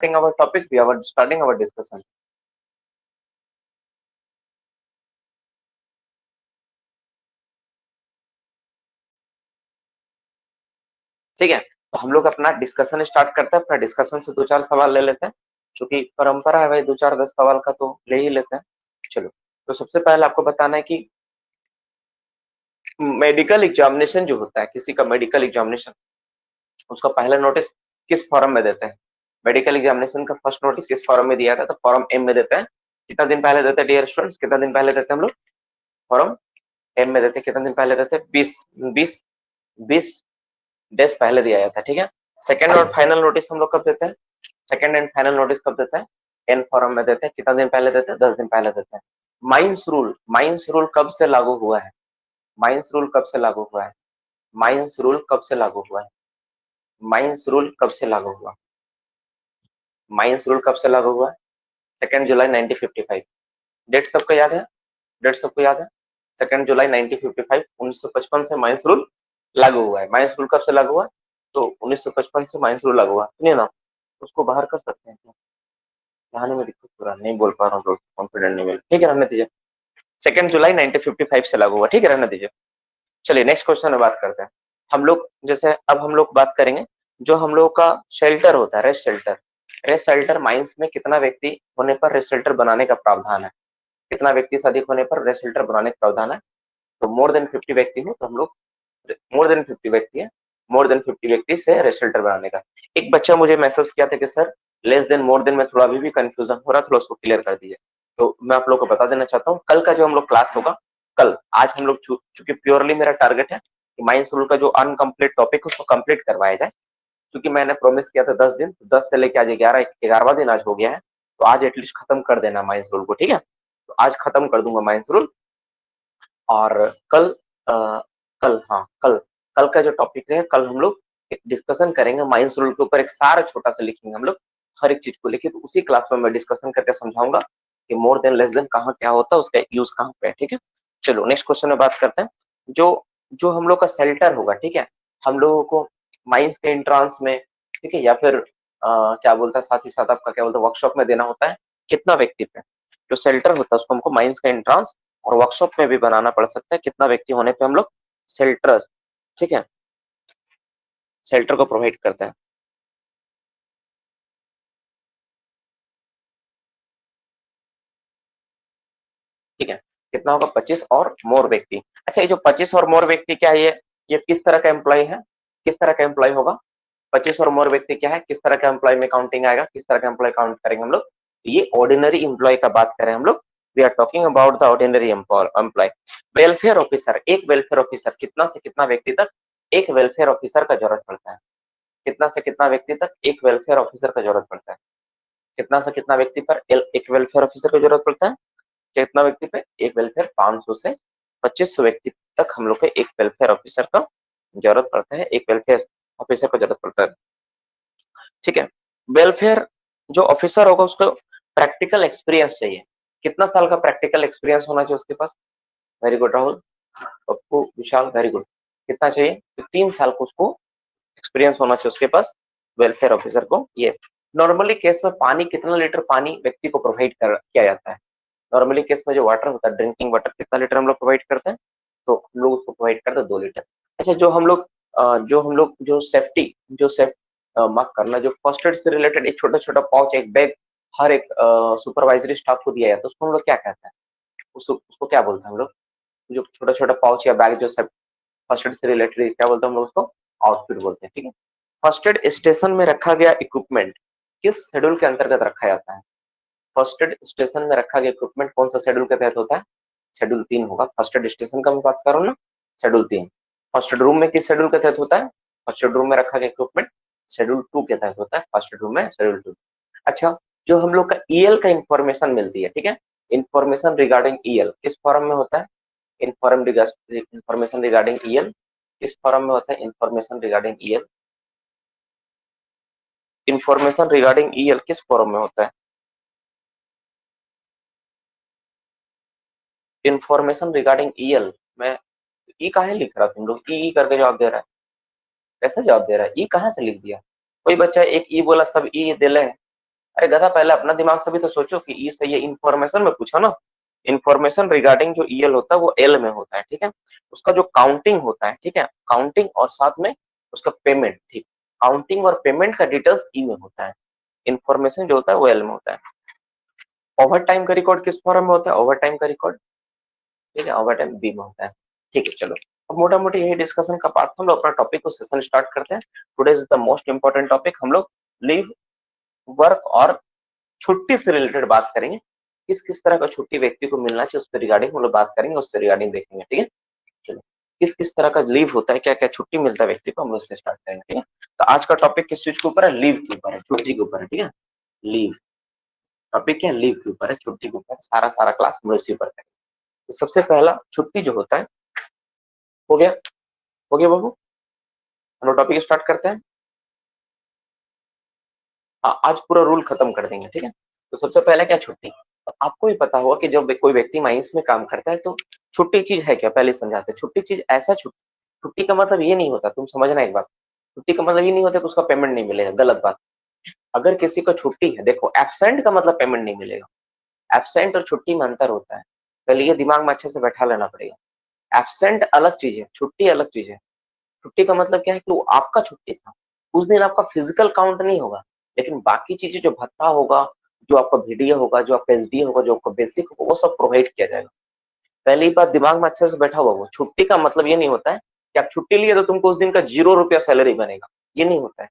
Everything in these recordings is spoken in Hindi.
starting our topic, we are starting our discussion. ठीक है, तो हम लोग अपना डिस्कशन स्टार्ट करते हैं। अपना डिस्कशन से 2-4 सवाल ले लेते हैं, चूंकि परंपरा है भाई 2-4-10 सवाल का तो ले ही लेते हैं। चलो, तो सबसे पहले आपको बताना है कि मेडिकल एग्जामिनेशन जो होता है, किसी का मेडिकल एग्जामिनेशन, उसका पहला नोटिस किस फॉर्म में देते हैं? मेडिकल एग्जामिनेशन का फर्स्ट नोटिस किस फॉर्म में दिया था? तो फॉर्म एम में देते हैं। कितना दिन पहले देते हैं डियर स्टूडेंट्स? कितना दिन पहले देते हैं हम लोग? फॉर्म एम में देते हैं। कितना दिन पहले देते हैं? 20 डेज पहले दिया जाता है। ठीक है, सेकंड और फाइनल नोटिस हम लोग कब देते हैं? सेकंड एंड फाइनल नोटिस कब देते हैं? एन फॉर्म में देते हैं। कितना दिन पहले देते हैं? 10 दिन पहले देते हैं। माइंस रूल कब से लागू हुआ है? माइंस रूल कब से लागू हुआ है? माइंस रूल कब से लागू हुआ है? माइंस रूल कब से लागू हुआ? माइंस रूल कब से लागू हुआ? 2 जुलाई 1955। डेट सबको याद है? डेट सबको याद है? 2 जुलाई 1955, 1955 से माइंस रूल लागू हुआ है। माइंस रूल कब से लागू हुआ? तो 1955 से माइंस रूल लागू हुआ। सुनिए ना, उसको बाहर कर सकते हैं क्या? कहानी में दिक्कत पूरा नहीं बोल पा रहा हूँ, कॉन्फिडेंट नहीं मिल, ठीक है, रहने दीजिए। 2 जुलाई 1955 से लागू हुआ, ठीक है, रहने दीजिए। चलिए नेक्स्ट क्वेश्चन में बात करते हैं। हम लोग जैसे अब हम लोग बात करेंगे जो हम लोग का शेल्टर होता है, rest shelter. Rest shelter mines में कितना व्यक्ति होने पर रेस्ट शेल्टर बनाने का प्रावधान है? कितना व्यक्ति से अधिक होने पर रेस्ट शेल्टर बनाने का प्रावधान है? तो मोर देन 50 व्यक्ति हो तो हम लोग, मोर देन 50 व्यक्ति है, मोर देन 50 व्यक्ति से रेस्ट शेल्टर बनाने का। एक बच्चा मुझे मैसेज किया था कि sir less than more than में थोड़ा अभी भी कंफ्यूजन हो रहा है, थोड़ा उसको क्लियर कर दीजिए। तो मैं आप लोग को बता देना चाहता हूँ, कल का जो हम लोग क्लास होगा, कल, आज हम लोग चूंकि प्योरली मेरा टारगेट है कि माइंस रूल का जो अनकम्प्लीट टॉपिक है उसको कंप्लीट करवाया जाए। क्योंकि मैंने प्रॉमिस किया था 10 दिन, 10 से लेके आज 11वां दिन आज हो गया है, तो आज एटलीस्ट खत्म कर देना माइंस रूल को, ठीक है। तो आज खत्म कर दूंगा माइंस रूल। और कल कल हाँ कल कल का जो टॉपिक है, कल हम लोग डिस्कशन करेंगे माइंस रूल के ऊपर। एक सारा छोटा सा लिखेंगे हम लोग, हर एक चीज को लेके। तो उसी क्लास में मैं डिस्कशन करके समझाऊंगा कि मोर देन लेस देन कहाँ क्या होता है, उसका यूज कहाँ पे है, ठीक है। चलो नेक्स्ट क्वेश्चन में बात करते हैं। जो जो हम लोग का शेल्टर होगा, ठीक है, हम लोगों को माइंस के एंट्रांस में, ठीक है, या फिर क्या बोलता है, साथ ही साथ आपका क्या बोलता है, वर्कशॉप में देना होता है कितना व्यक्ति पे? जो शेल्टर होता है उसको हमको माइंस का एंट्रांस और वर्कशॉप में भी बनाना पड़ सकता है। कितना व्यक्ति होने पे हम लोग शेल्टर्स, ठीक है, शेल्टर को प्रोवाइड करते हैं, ठीक है। कितना होगा? 25 और मोर व्यक्ति। अच्छा, ये जो 25 और मोर व्यक्ति क्या है, ये किस तरह का एम्प्लॉय है? किस तरह का एम्प्लॉय होगा? 25 और मोर व्यक्ति क्या है, किस तरह का एम्प्लॉय में काउंटिंग आएगा, किस तरह का एम्प्लॉय काउंट करेंगे हम लोग? ये ऑर्डिनरी एम्प्लॉय का बात करें हम लोग। We are talking about the ordinary employ. Welfare officer, एक वेलफेयर ऑफिसर, कितना से कितना व्यक्ति तक एक वेलफेयर ऑफिसर का जरूरत पड़ता है? कितना से कितना व्यक्ति तक एक वेलफेयर ऑफिसर का जरूरत पड़ता है? कितना से कितना व्यक्ति पर एक वेलफेयर ऑफिसर की जरूरत पड़ता है? कितना व्यक्ति पे? एक वेलफेयर, 500 से 2500 व्यक्ति तक हम लोग को एक वेलफेयर ऑफिसर का जरूरत पड़ता है, एक वेलफेयर ऑफिसर का जरूरत पड़ता है, ठीक है। वेलफेयर जो ऑफिसर होगा उसको प्रैक्टिकल एक्सपीरियंस चाहिए। कितना साल का प्रैक्टिकल एक्सपीरियंस होना चाहिए उसके पास? वेरी गुड राहुल, पप्पू, विशाल, वेरी गुड। कितना चाहिए? तो 3 साल को उसको एक्सपीरियंस होना चाहिए उसके पास, वेलफेयर ऑफिसर को। ये नॉर्मली केस में पानी, कितना लीटर पानी व्यक्ति को प्रोवाइड किया जाता है? नॉर्मली केस में जो वाटर होता है, ड्रिंकिंग वाटर, कितना लीटर हम लोग प्रोवाइड करते हैं? तो हम लोग उसको प्रोवाइड करते हैं 2 लीटर। अच्छा, जो सेफ्टी, जो सेफ माफ करना, जो फर्स्ट एड से रिलेटेड एक छोटा छोटा पाउच, एक बैग हर एक सुपरवाइजरी स्टाफ को दिया जाता है, उसको हम लोग क्या कहते हैं? उसको क्या बोलते हैं हम लोग? जो छोटा छोटा पाउच या बैग जो फर्स्ट एड से रिलेटेड, क्या बोलते हैं हम लोग उसको? आउटफिट बोलते हैं, ठीक है। फर्स्ट एड स्टेशन में रखा गया इक्विपमेंट किस शेड्यूल के अंतर्गत रखा जाता है? फर्स्ट एड स्टेशन में रखा गया इक्विपमेंट कौन सा शेड्यूल के तहत होता है? शेड्यूल 3 होगा। फर्स्ट एड स्टेशन का मैं बात कर रहा हूँ ना, शेड्यूल 3। फर्स्ट एड रूम में किस शेड्यूल के तहत होता है? फर्स्ट एड रूम में रखा गया इक्विपमेंट शेड्यूल 2 के तहत होता है। फर्स्ट एड रूम में शेड्यूल 2। अच्छा, जो हम लोग का ईएल का इंफॉर्मेशन मिलती है, ठीक है, इंफॉर्मेशन रिगार्डिंग ईएल किस फॉर्म में होता है? इंफॉर्मेशन रिगार्डिंग ईएल किस फॉर्म में होता है? Information regarding EL, information regarding EL किस फॉर्म में होता है? इंफॉर्मेशन रिगार्डिंग ईएल में ई काहे लिख रहा तुम लोग? ई करके जवाब दे रहा है, कैसे जवाब दे रहा है? ई कहाँ से लिख दिया? कोई बच्चा एक ई बोला, सब ई दे ले, अरे गधा, पहले अपना दिमाग से भी तो सोचो कि ये सही है। इन्फॉर्मेशन में पूछा ना, इन्फॉर्मेशन रिगार्डिंग जो ईएल होता है वो एल में होता है, ठीक है। उसका जो काउंटिंग होता है, ठीक है, काउंटिंग और साथ में उसका पेमेंट, ठीक, काउंटिंग और पेमेंट का डिटेल्स ई में होता है, इन्फॉर्मेशन जो होता है वो एल में होता है। ओवर टाइम का रिकॉर्ड किस फॉर्म में होता है? ओवर टाइम का रिकॉर्ड, ठीक है, ओवर टाइम बी में होता है। ठीक है, चलो अब मोटा मोटी यही डिस्कशन का पार्ट था। हम लोग अपना टॉपिक को सेशन स्टार्ट करते हैं। Today is the most important topic. हम लोग लीव, वर्क और छुट्टी से रिलेटेड बात करेंगे। किस किस तरह का छुट्टी व्यक्ति को मिलना चाहिए उसके रिगार्डिंग हम लोग बात करेंगे, उससे रिगार्डिंग देखेंगे, ठीक है। चलो, किस किस तरह का लीव होता है, क्या क्या छुट्टी मिलता है व्यक्ति को, हम लोग इससे स्टार्ट करेंगे, ठीक है। तो आज का टॉपिक किस चीज के ऊपर है? लीव के ऊपर है, छुट्टी के ऊपर है, ठीक है। लीव टॉपिक क्या है? लीव के ऊपर है, छुट्टी के ऊपर। सारा सारा क्लास हम लोग इसी ऊपर करेंगे। तो सबसे पहला छुट्टी जो होता है, हो गया, हो गया बाबू, हम लोग टॉपिक स्टार्ट करते हैं। हाँ, आज पूरा रूल खत्म कर देंगे, ठीक है। तो सबसे पहले क्या, छुट्टी। तो आपको भी पता होगा कि जब कोई व्यक्ति माइंस में काम करता है तो छुट्टी चीज है क्या, पहले समझाते हैं। छुट्टी चीज ऐसा, छुट्टी, छुट्टी का मतलब ये नहीं होता, तुम समझना एक बात, छुट्टी का मतलब ये नहीं होता कि उसका पेमेंट नहीं मिलेगा, गलत बात। अगर किसी को छुट्टी है, देखो एब्सेंट का मतलब पेमेंट नहीं मिलेगा। एब्सेंट और छुट्टी में अंतर होता है, पहले ये दिमाग में अच्छे से बैठा लेना पड़ेगा। एब्सेंट अलग चीज है, छुट्टी अलग चीज है। छुट्टी का मतलब क्या है कि वो आपका छुट्टी था, उस दिन आपका फिजिकल काउंट नहीं होगा, लेकिन बाकी चीजें जो भत्ता होगा, जो आपका वीडियो होगा, जो आपका एसडी होगा, जो आपका बेसिक होगा, वो सब प्रोवाइड किया जाएगा। पहली बात दिमाग में अच्छे से बैठा हुआ, वो छुट्टी का मतलब ये नहीं होता है कि आप छुट्टी लिए तो तुमको उस दिन का 0 रुपया सैलरी बनेगा, ये नहीं होता है।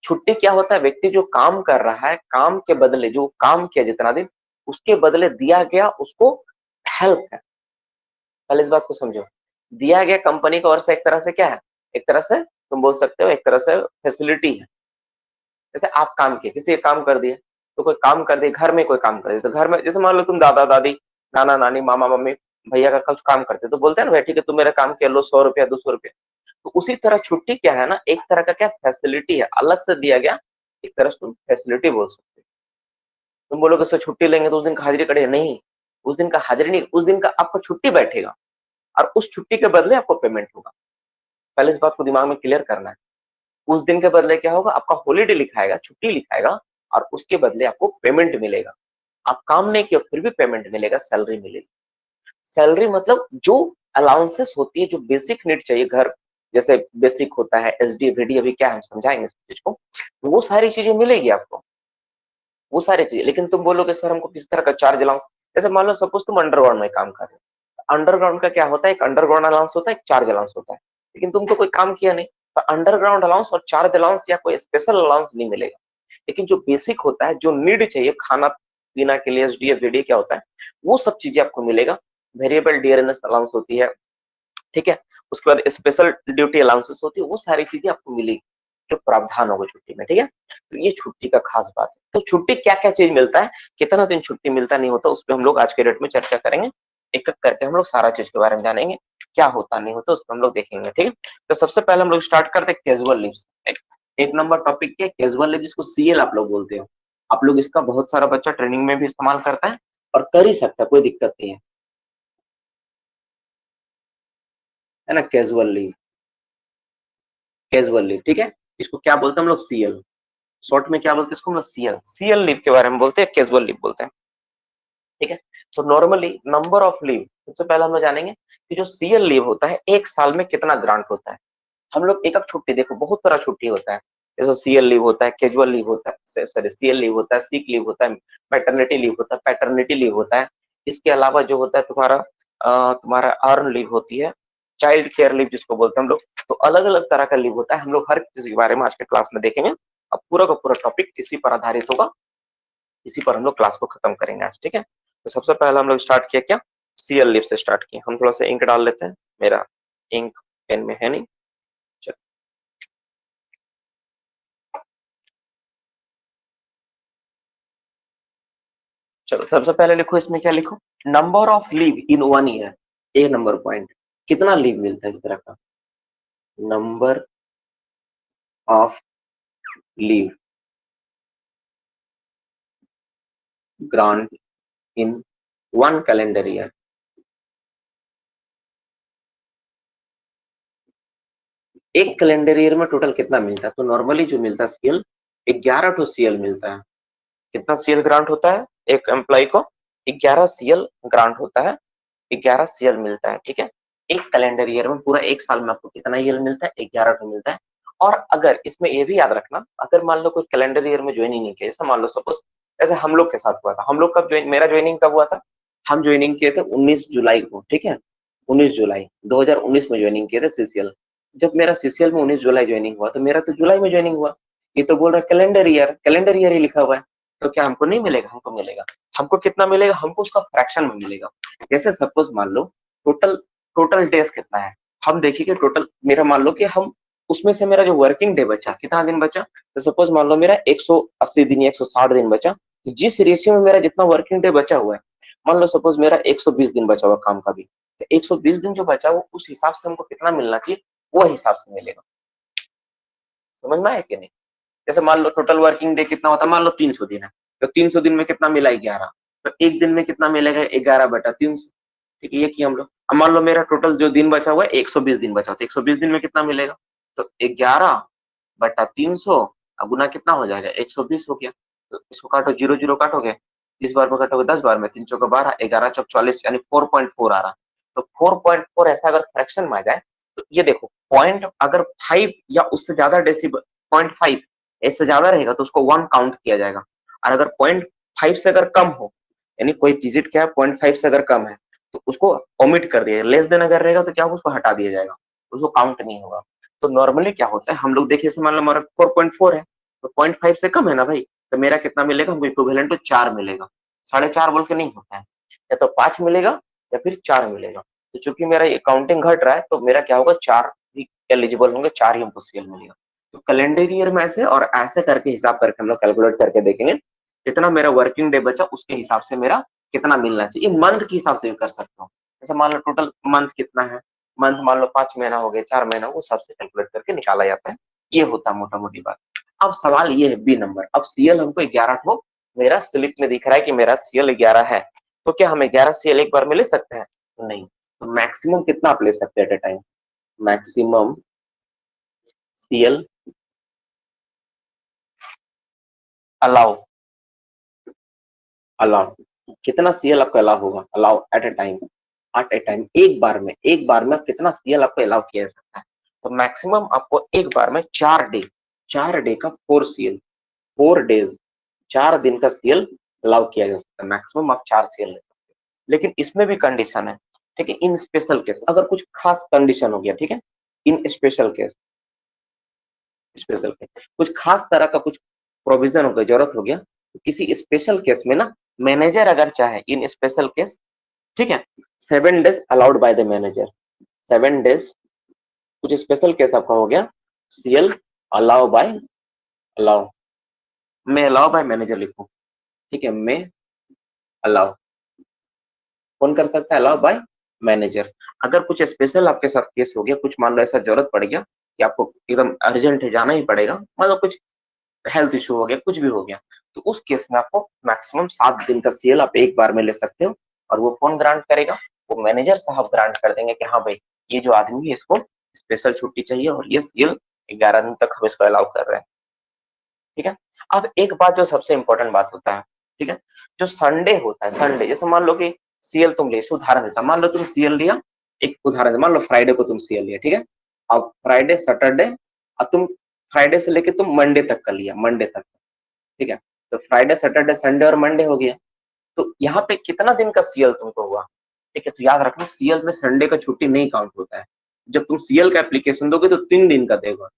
छुट्टी क्या होता है, व्यक्ति जो काम कर रहा है, काम के बदले जो काम किया जितना दिन, उसके बदले दिया गया उसको हेल्प है। पहले इस बात को समझो, दिया गया कंपनी की ओर से एक तरह से क्या है, एक तरह से तुम बोल सकते हो एक तरह से फैसिलिटी है। जैसे आप काम किए, किसी का काम कर दिए, तो कोई काम कर दिए, घर में कोई काम कर दिया, तो घर में जैसे मान लो तुम दादा दादी, नाना नानी, मामा मम्मी, भैया का कुछ काम करते, तो बोलते हैं ना भाई ठीक है तुम मेरा काम किया, लो 100 रुपया 200 रुपया। तो उसी तरह छुट्टी क्या है ना, एक तरह का क्या फैसिलिटी है, अलग से दिया गया, एक तरह से तुम फैसिलिटी बोल सकते हो। तुम बोलोगे सर छुट्टी लेंगे तो उस दिन का हाजिरी कटेगा, नहीं, उस दिन का हाजिरी नहीं, उस दिन का आपका छुट्टी बैठेगा और उस छुट्टी के बदले आपको पेमेंट होगा। पहले इस बात को दिमाग में क्लियर करना है। उस दिन के बदले क्या होगा, आपका हॉलीडे लिखाएगा, छुट्टी लिखाएगा, और उसके बदले आपको पेमेंट मिलेगा। आप काम नहीं किया फिर भी पेमेंट मिलेगा, सैलरी मिलेगी। सैलरी मतलब जो अलाउंसेस होती है, जो बेसिक नीड चाहिए घर, जैसे बेसिक होता है एसडी वीडी, अभी क्या हम समझाएंगे इस चीज को, तो वो सारी चीजें मिलेगी आपको, वो सारी चीजें। लेकिन तुम बोलोगे सर हमको किस तरह का चार्ज अलाउंस, जैसे मान लो सपोज तुम अंडरग्राउंड में काम कर रहे हो, अंडरग्राउंड का क्या होता है, एक अंडरग्राउंड अलाउंस होता है, एक चार्ज अलाउंस होता है। लेकिन तुम तो कोई काम किया नहीं, तो अंडरग्राउंड अलाउंस और चार्ज अलाउंस या कोई स्पेशल अलाउंस नहीं मिलेगा। लेकिन जो बेसिक होता है, जो नीड चाहिए खाना पीना के लिए, एसडीए वीडी क्या होता है, वो सब चीजें आपको मिलेगा। वेरिएबल डीआरएनएस अलाउंस होती है, ठीक है। उसके बाद स्पेशल ड्यूटी अलाउंसेस होती है, वो सारी चीजें आपको मिलेगी, जो प्रावधान होगा छुट्टी में, ठीक है। तो ये छुट्टी का खास बात है। तो छुट्टी क्या क्या चीज मिलता है, कितना दिन छुट्टी मिलता नहीं होता, उस पर हम लोग आज के डेट में चर्चा करेंगे। एक एक करके हम लोग सारा चीज के बारे में जानेंगे, क्या होता नहीं होता उस पर हम लोग देखेंगे, ठीक है। तो सबसे पहले हम लोग स्टार्ट करते हैं कैजुअल लीव। एक नंबर टॉपिक क्या है, कैजुअल लीव, जिसको सीएल आप लोग बोलते हो। आप लोग इसका बहुत सारा बच्चा ट्रेनिंग में भी इस्तेमाल करता है और कर ही सकता है, कोई दिक्कत नहीं है ना। कैजुअल लीव, कैजुअल लीव, ठीक है। इसको क्या बोलते हैं हम लोग, सीएल। शॉर्ट में क्या बोलते हैं इसको हम लोग, सीएल। सीएल लीव के बारे में बोलते हैं, कैजुअल लीव बोलते हैं, ठीक है। तो नॉर्मली नंबर ऑफ लीव, सबसे पहले हम लोग जानेंगे कि जो सीएल लीव होता है एक साल में कितना ग्रांट होता है। हम लोग एक एक छुट्टी, देखो बहुत तरह छुट्टी होता है, जैसे सीएल लीव होता है, कैजुअल लीव होता है, सॉरी सीएल लीव होता है, सीक लीव होता है, मैटरनिटी लीव होता है, पैटर्निटी लीव होता है। इसके अलावा जो होता है तुम्हारा तुम्हारा अर्न लीव होती है, चाइल्ड केयर लीव जिसको बोलते हैं हम लोग। तो अलग अलग तरह का लीव होता है, हम लोग हर चीज के बारे में आज के क्लास में देखेंगे। अब पूरा का पूरा टॉपिक इसी पर आधारित होगा, इसी पर हम लोग क्लास को खत्म करेंगे आज, ठीक है। तो सबसे पहले हम लोग स्टार्ट किया क्या, सीएल लीव से स्टार्ट किया। हम थोड़ा सा इंक डाल लेते हैं, मेरा इंक पेन में है नहीं। चलो, चलो सबसे पहले लिखो, इसमें क्या लिखो, number of leave in 1 year. एक नंबर पॉइंट, कितना लीव मिलता है इस तरह का, number of leave grant in 1 calendar year. एक कैलेंडर ईयर में टोटल कितना मिलता है, तो नॉर्मली जो मिलता है सीएल, 11 सीएल मिलता है। कितना सीएल ग्रांट होता है एक एम्प्लॉय को? 11 सीएल ग्रांट होता है, 11 सीएल मिलता है, ठीक है। एक कैलेंडर ईयर में, पूरा एक साल में आपको कितना ईएल मिलता है? 11 को मिलता है। और अगर इसमें ये भी याद रखना, अगर मान लो कोई कैलेंडर ईयर में ज्वाइनिंग नहीं किया, जैसे मान लो सपोज ऐसे हम लोग के साथ हुआ था, हम लोग कब ज्वाइन, मेरा ज्वाइनिंग कब हुआ था? हम ज्वाइनिंग किए थे 19 जुलाई को, ठीक है, 19 जुलाई 2019 में ज्वाइनिंग किए थे सीसीएल। जब मेरा सीसीएल में 19 जुलाई ज्वाइनिंग हुआ, तो मेरा तो जुलाई में ज्वाइनिंग हुआ। ये तो बोल रहा है कैलेंडर ईयर ही लिखा हुआ है, तो क्या हमको नहीं मिलेगा? हमको मिलेगा। हमको कितना मिलेगा? हमको उसका फ्रैक्शन में मिलेगा। जैसे सपोज मान लो टोटल टोटल डेज कितना है, हम देखिए टोटल मेरा मान लो कि हम उसमें से मेरा जो वर्किंग डे बचा, कितना दिन बचा, तो सपोज मान लो मेरा 180 दिन या 160 दिन बचा। तो जिस रेशियो में मेरा जितना वर्किंग डे बचा हुआ है, मान लो सपोज मेरा 120 दिन बचा हुआ काम का भी, तो 120 दिन जो बचा वो उस हिसाब से हमको कितना मिलना चाहिए, वो हिसाब से मिलेगा। समझ में आया कि नहीं? जैसे मान लो टोटल वर्किंग डे कितना होता है, मान लो 300 दिन है, तो 300 दिन में कितना मिला? 11। तो एक दिन में कितना मिलेगा? 11/300। ठीक है, ये किया हम लोग। अब मान लो मेरा टोटल जो दिन बचा हुआ है 120 दिन बचा, तो 120 दिन में कितना मिलेगा? तो 11/300 गुना कितना हो जाएगा? 120 हो गया। तो इसको काटो, जीरो जीरो काटोगे, 30 बार में काटोगे 10 बार में, 3 चौका 12, 11 चौक 44, यानी 4.4 आ रहा। तो 4.4 ऐसा अगर फ्रैक्शन में आ जाए, तो ये देखो पॉइंट अगर 5 या उससे ज्यादा डेसिबल, 0.5 इससे ज्यादा रहेगा तो उसको 1 काउंट किया जाएगा। और अगर 0.5 से अगर कम हो, यानी कोई डिजिट क्या है 0.5 से अगर कम है, तो उसको ओमिट कर दिया। लेस देन अगर रहेगा तो क्या होगा? उसको हटा दिया जाएगा, उसको काउंट नहीं होगा। तो नॉर्मली क्या होता है, हम लोग देखिए मान लो हमारा 4.4 है, तो 0.5 से कम है ना भाई, तो मेरा कितना मिलेगा? हमको इक्विवेलेंट टू 4 मिलेगा। 4.5 बोल के नहीं होता है, या तो 5 मिलेगा या फिर 4 मिलेगा। तो चूंकि मेरा काउंटिंग घट रहा है, तो मेरा क्या होगा? 4 ही एलिजिबल होंगे, 4 ही हमको सीएल मिलेगा। तो कैलेंडर ईयर में ऐसे और ऐसे करके हिसाब करके हम लोग कैलकुलेट करके देखेंगे जितना मेरा वर्किंग डे बचा उसके हिसाब से मेरा कितना मिलना चाहिए। मंथ के हिसाब से भी कर सकता हूँ। जैसे मान लो टोटल मंथ कितना है, मंथ मान लो 5 महीना हो गया, 4 महीना, वो सबसे कैलकुलेट करके निकाला जाता है। ये होता है मोटा मोटी बात। अब सवाल ये है बी नंबर, अब सीएल हमको 11 ठो मेरा स्लिप में दिख रहा है कि मेरा सीएल 11 है, तो क्या हम 11 सीएल एक बार में ले सकते हैं? नहीं। तो मैक्सिमम कितना आप ले सकते हैं at a time? Maximum CL allow, allow कितना सीएल आपको अलाउ होगा? Allow at a time, at a time एक बार में आप कितना सीएल आपको अलाउ किया जा सकता है? तो मैक्सिमम आपको एक बार में 4 डे, 4 डे का 4 सीएल, 4 डेज, 4 दिन का सीएल अलाउ किया जा सकता है। मैक्सिमम आप 4 सीएल ले सकते हैं। लेकिन इसमें भी कंडीशन है, ठीक है। इन स्पेशल केस अगर कुछ खास कंडीशन हो गया, ठीक है, इन स्पेशल केस, स्पेशल केस कुछ खास तरह का कुछ प्रोविजन हो गया, जरूरत हो गया, तो किसी स्पेशल केस में ना मैनेजर अगर चाहे इन स्पेशल केस, ठीक है, 7 days allowed by the manager, 7 days. कुछ स्पेशल केस आपका हो गया सीएल अलाउ बाय, अलाउ, मैं अलाउ बाय मैनेजर लिखूं, ठीक है, मैं अलाउ, कौन कर सकता है? Allow by manager. अगर कुछ स्पेशल आपके साथ केस हो गया, कुछ मान लो ऐसा जरूरत पड़ गया कि आपको एकदम अर्जेंट है, जाना ही पड़ेगा, मतलब कुछ हेल्थ इशू हो गया, कुछ भी हो गया, तो उस केस में आपको मैक्सिमम 7 दिन का सीएल आप एक बार में ले सकते हो। और वो कौन ग्रांट करेगा? वो मैनेजर साहब ग्रांट कर देंगे कि हाँ भाई ये जो आदमी है इसको स्पेशल छुट्टी चाहिए और ये सीएल 11 दिन तक हम इसको अलाउ कर रहे हैं, ठीक है। अब एक बात जो सबसे इंपॉर्टेंट बात होता है, ठीक है, जो संडे होता है, संडे जैसे मान लो कि सीएल तुम ले, उदाहरण देता, मान लो तुम सीएल लिया, एक उदाहरण, मान लो फ्राइडे को तुम सीएल लिया, ठीक है। अब फ्राइडे सैटरडे, अब तुम फ्राइडे से लेके तुम मंडे तक कर लिया, मंडे तक, ठीक है। तो फ्राइडे सैटरडे संडे और मंडे हो गया। तो यहाँ पे कितना दिन का सीएल तुमको हुआ? ठीक है, तो याद रखना सीएल में संडे का छुट्टी नहीं काउंट होता है। जब तुम सीएल का एप्लीकेशन दोगे तो 3 दिन का देगा।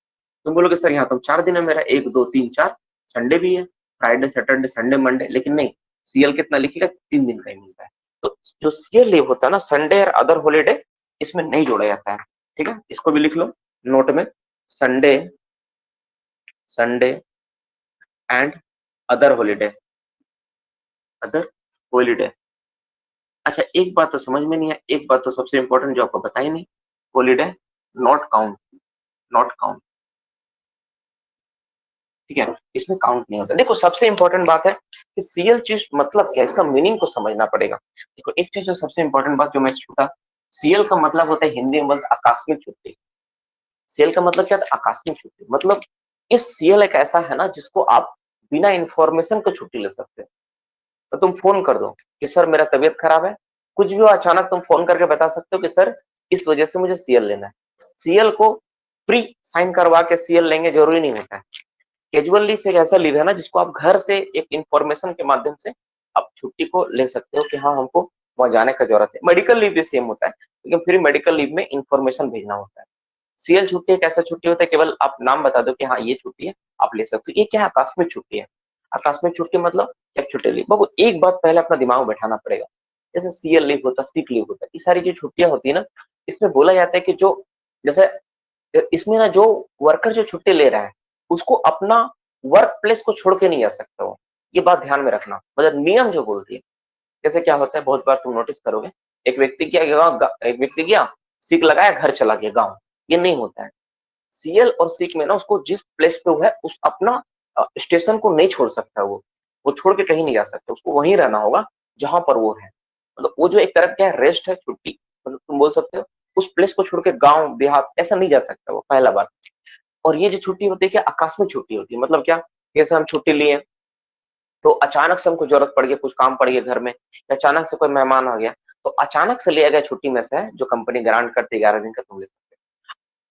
तुम बोलोगे सर यहाँ तो 4 दिन है मेरा, 1 2 3 4, संडे भी है, फ्राइडे सैटरडे संडे मंडे, लेकिन नहीं, सीएल कितना लिखेगा? 3 दिन का ही मिलता है। तो जो सीएल लीव होता है ना, संडे और अदर हॉलीडे, इसमें नहीं जोड़ा जाता है, ठीक है। इसको भी लिख लो नोट में, Sunday, Sunday and other holiday, other holiday. अच्छा एक बात तो समझ में नहीं है, एक बात तो सबसे इंपॉर्टेंट जो आपको बताई नहीं, holiday not count, not count, ठीक है, इसमें काउंट नहीं होता। देखो सबसे इंपॉर्टेंट बात है कि सीएल चीज मतलब क्या है, इसका मीनिंग को समझना पड़ेगा। देखो एक चीज जो सबसे इंपॉर्टेंट बात जो मैं छूटा, सीएल का मतलब होता है हिंदी में बोलते आकस्मिक छुट्टी। सीएल का मतलब क्या था? आकस्मिक छुट्टी। मतलब इस सीएल एक ऐसा है ना जिसको आप बिना इन्फॉर्मेशन के छुट्टी ले सकते हो। तो तुम फोन कर दो कि सर मेरा तबीयत खराब है, कुछ भी हो अचानक तुम फोन करके बता सकते हो कि सर इस वजह से मुझे सीएल लेना है। सीएल को प्री साइन करवा के सीएल लेंगे जरूरी नहीं होता है। कैजुअल लीव एक ऐसा लीव है ना जिसको आप घर से एक इंफॉर्मेशन के माध्यम से आप छुट्टी को ले सकते हो कि हाँ हमको वहां जाने का जरूरत है। मेडिकल लीव भी सेम होता है, लेकिन फिर मेडिकल लीव में इंफॉर्मेशन भेजना होता है। सीएल छुट्टी एक ऐसा छुट्टी होता है, केवल आप नाम बता दो कि हाँ ये छुट्टी है, आप ले सकते हो। ये क्या है? आकस्मिक छुट्टी है। आकस्मिक छुट्टी मतलब जब छुट्टी ली, बाबू एक बात पहले अपना दिमाग में बैठाना पड़ेगा। जैसे सीएल लीव होता है, सिक लीव होता है, ये सारी जो छुट्टियां होती है ना, इसमें बोला जाता है कि जो जैसे इसमें ना जो वर्कर जो छुट्टी ले रहा है उसको अपना वर्क प्लेस को छोड़ के नहीं जा सकता वो। ये बात ध्यान में रखना, मतलब नियम जो बोलती है। जैसे क्या होता है, बहुत बार तुम नोटिस करोगे, एक व्यक्ति गया, सिक लगाया, घर चला गया गाँव। ये नहीं होता है। सीएल और सिक में ना उसको जिस प्लेस पे वो है उस अपना स्टेशन को नहीं छोड़ सकता वो छोड़ के कहीं नहीं जा सकता, उसको वहीं रहना होगा जहां पर वो है। मतलब वो जो एक तरह का रेस्ट है, छुट्टी, मतलब तुम बोल सकते हो उस प्लेस को छोड़ के गाँव देहात ऐसा नहीं जा सकता वो, पहला बात। और ये जो छुट्टी होती है क्या, आकस्मिक छुट्टी होती है। मतलब क्या, जैसे हम छुट्टी लिए तो अचानक से हमको जरूरत पड़ गई, कुछ काम पड़ गया घर में, या अचानक से कोई मेहमान आ गया, तो अचानक से लिया गया छुट्टी में से है जो कंपनी ग्रांट करती है 11 दिन का, तुम ले सकते हो।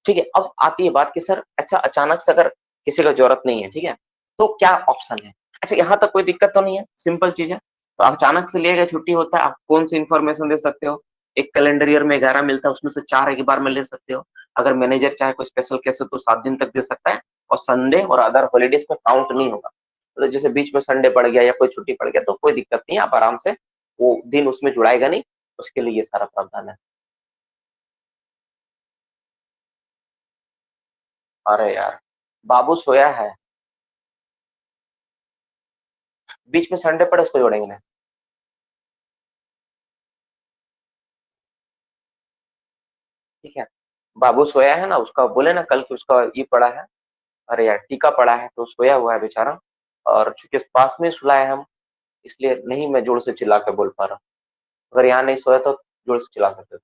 ठीक है, अब आती है बात कि सर अच्छा अचानक से अगर किसी को जरूरत नहीं है, ठीक है, तो क्या ऑप्शन है? अच्छा यहाँ तक कोई दिक्कत तो नहीं है, सिंपल चीज है। तो अचानक से लिया गया छुट्टी होता है, आप कौन सी इन्फॉर्मेशन दे सकते हो? एक कैलेंडर ईयर में 11 मिलता है, उसमें से 4 एक ही बार में ले सकते हो। अगर मैनेजर चाहे कोई स्पेशल केस हो तो 7 दिन तक दे सकता है, और संडे और अदर हॉलीडेज में काउंट नहीं होगा। मतलब जैसे बीच में संडे पड़ गया या कोई छुट्टी पड़ गया तो कोई दिक्कत नहीं है, आप आराम से वो दिन उसमें जुड़ाएगा नहीं, उसके लिए ये सारा प्रावधान है। अरे यार, बाबू सोया है, बीच में संडे पड़े उसको जोड़ेंगे ना। ठीक है, बाबू सोया है ना, उसका बोले ना कल की उसका ये पड़ा है, अरे यार टीका पड़ा है, तो सोया हुआ है बेचारा। और चूंकि पास में सुलाए हम, इसलिए नहीं मैं जोर से चिल्ला के बोल पा रहा हूँ। अगर यहाँ नहीं सोया तो जोर से चिल्ला सकते थे।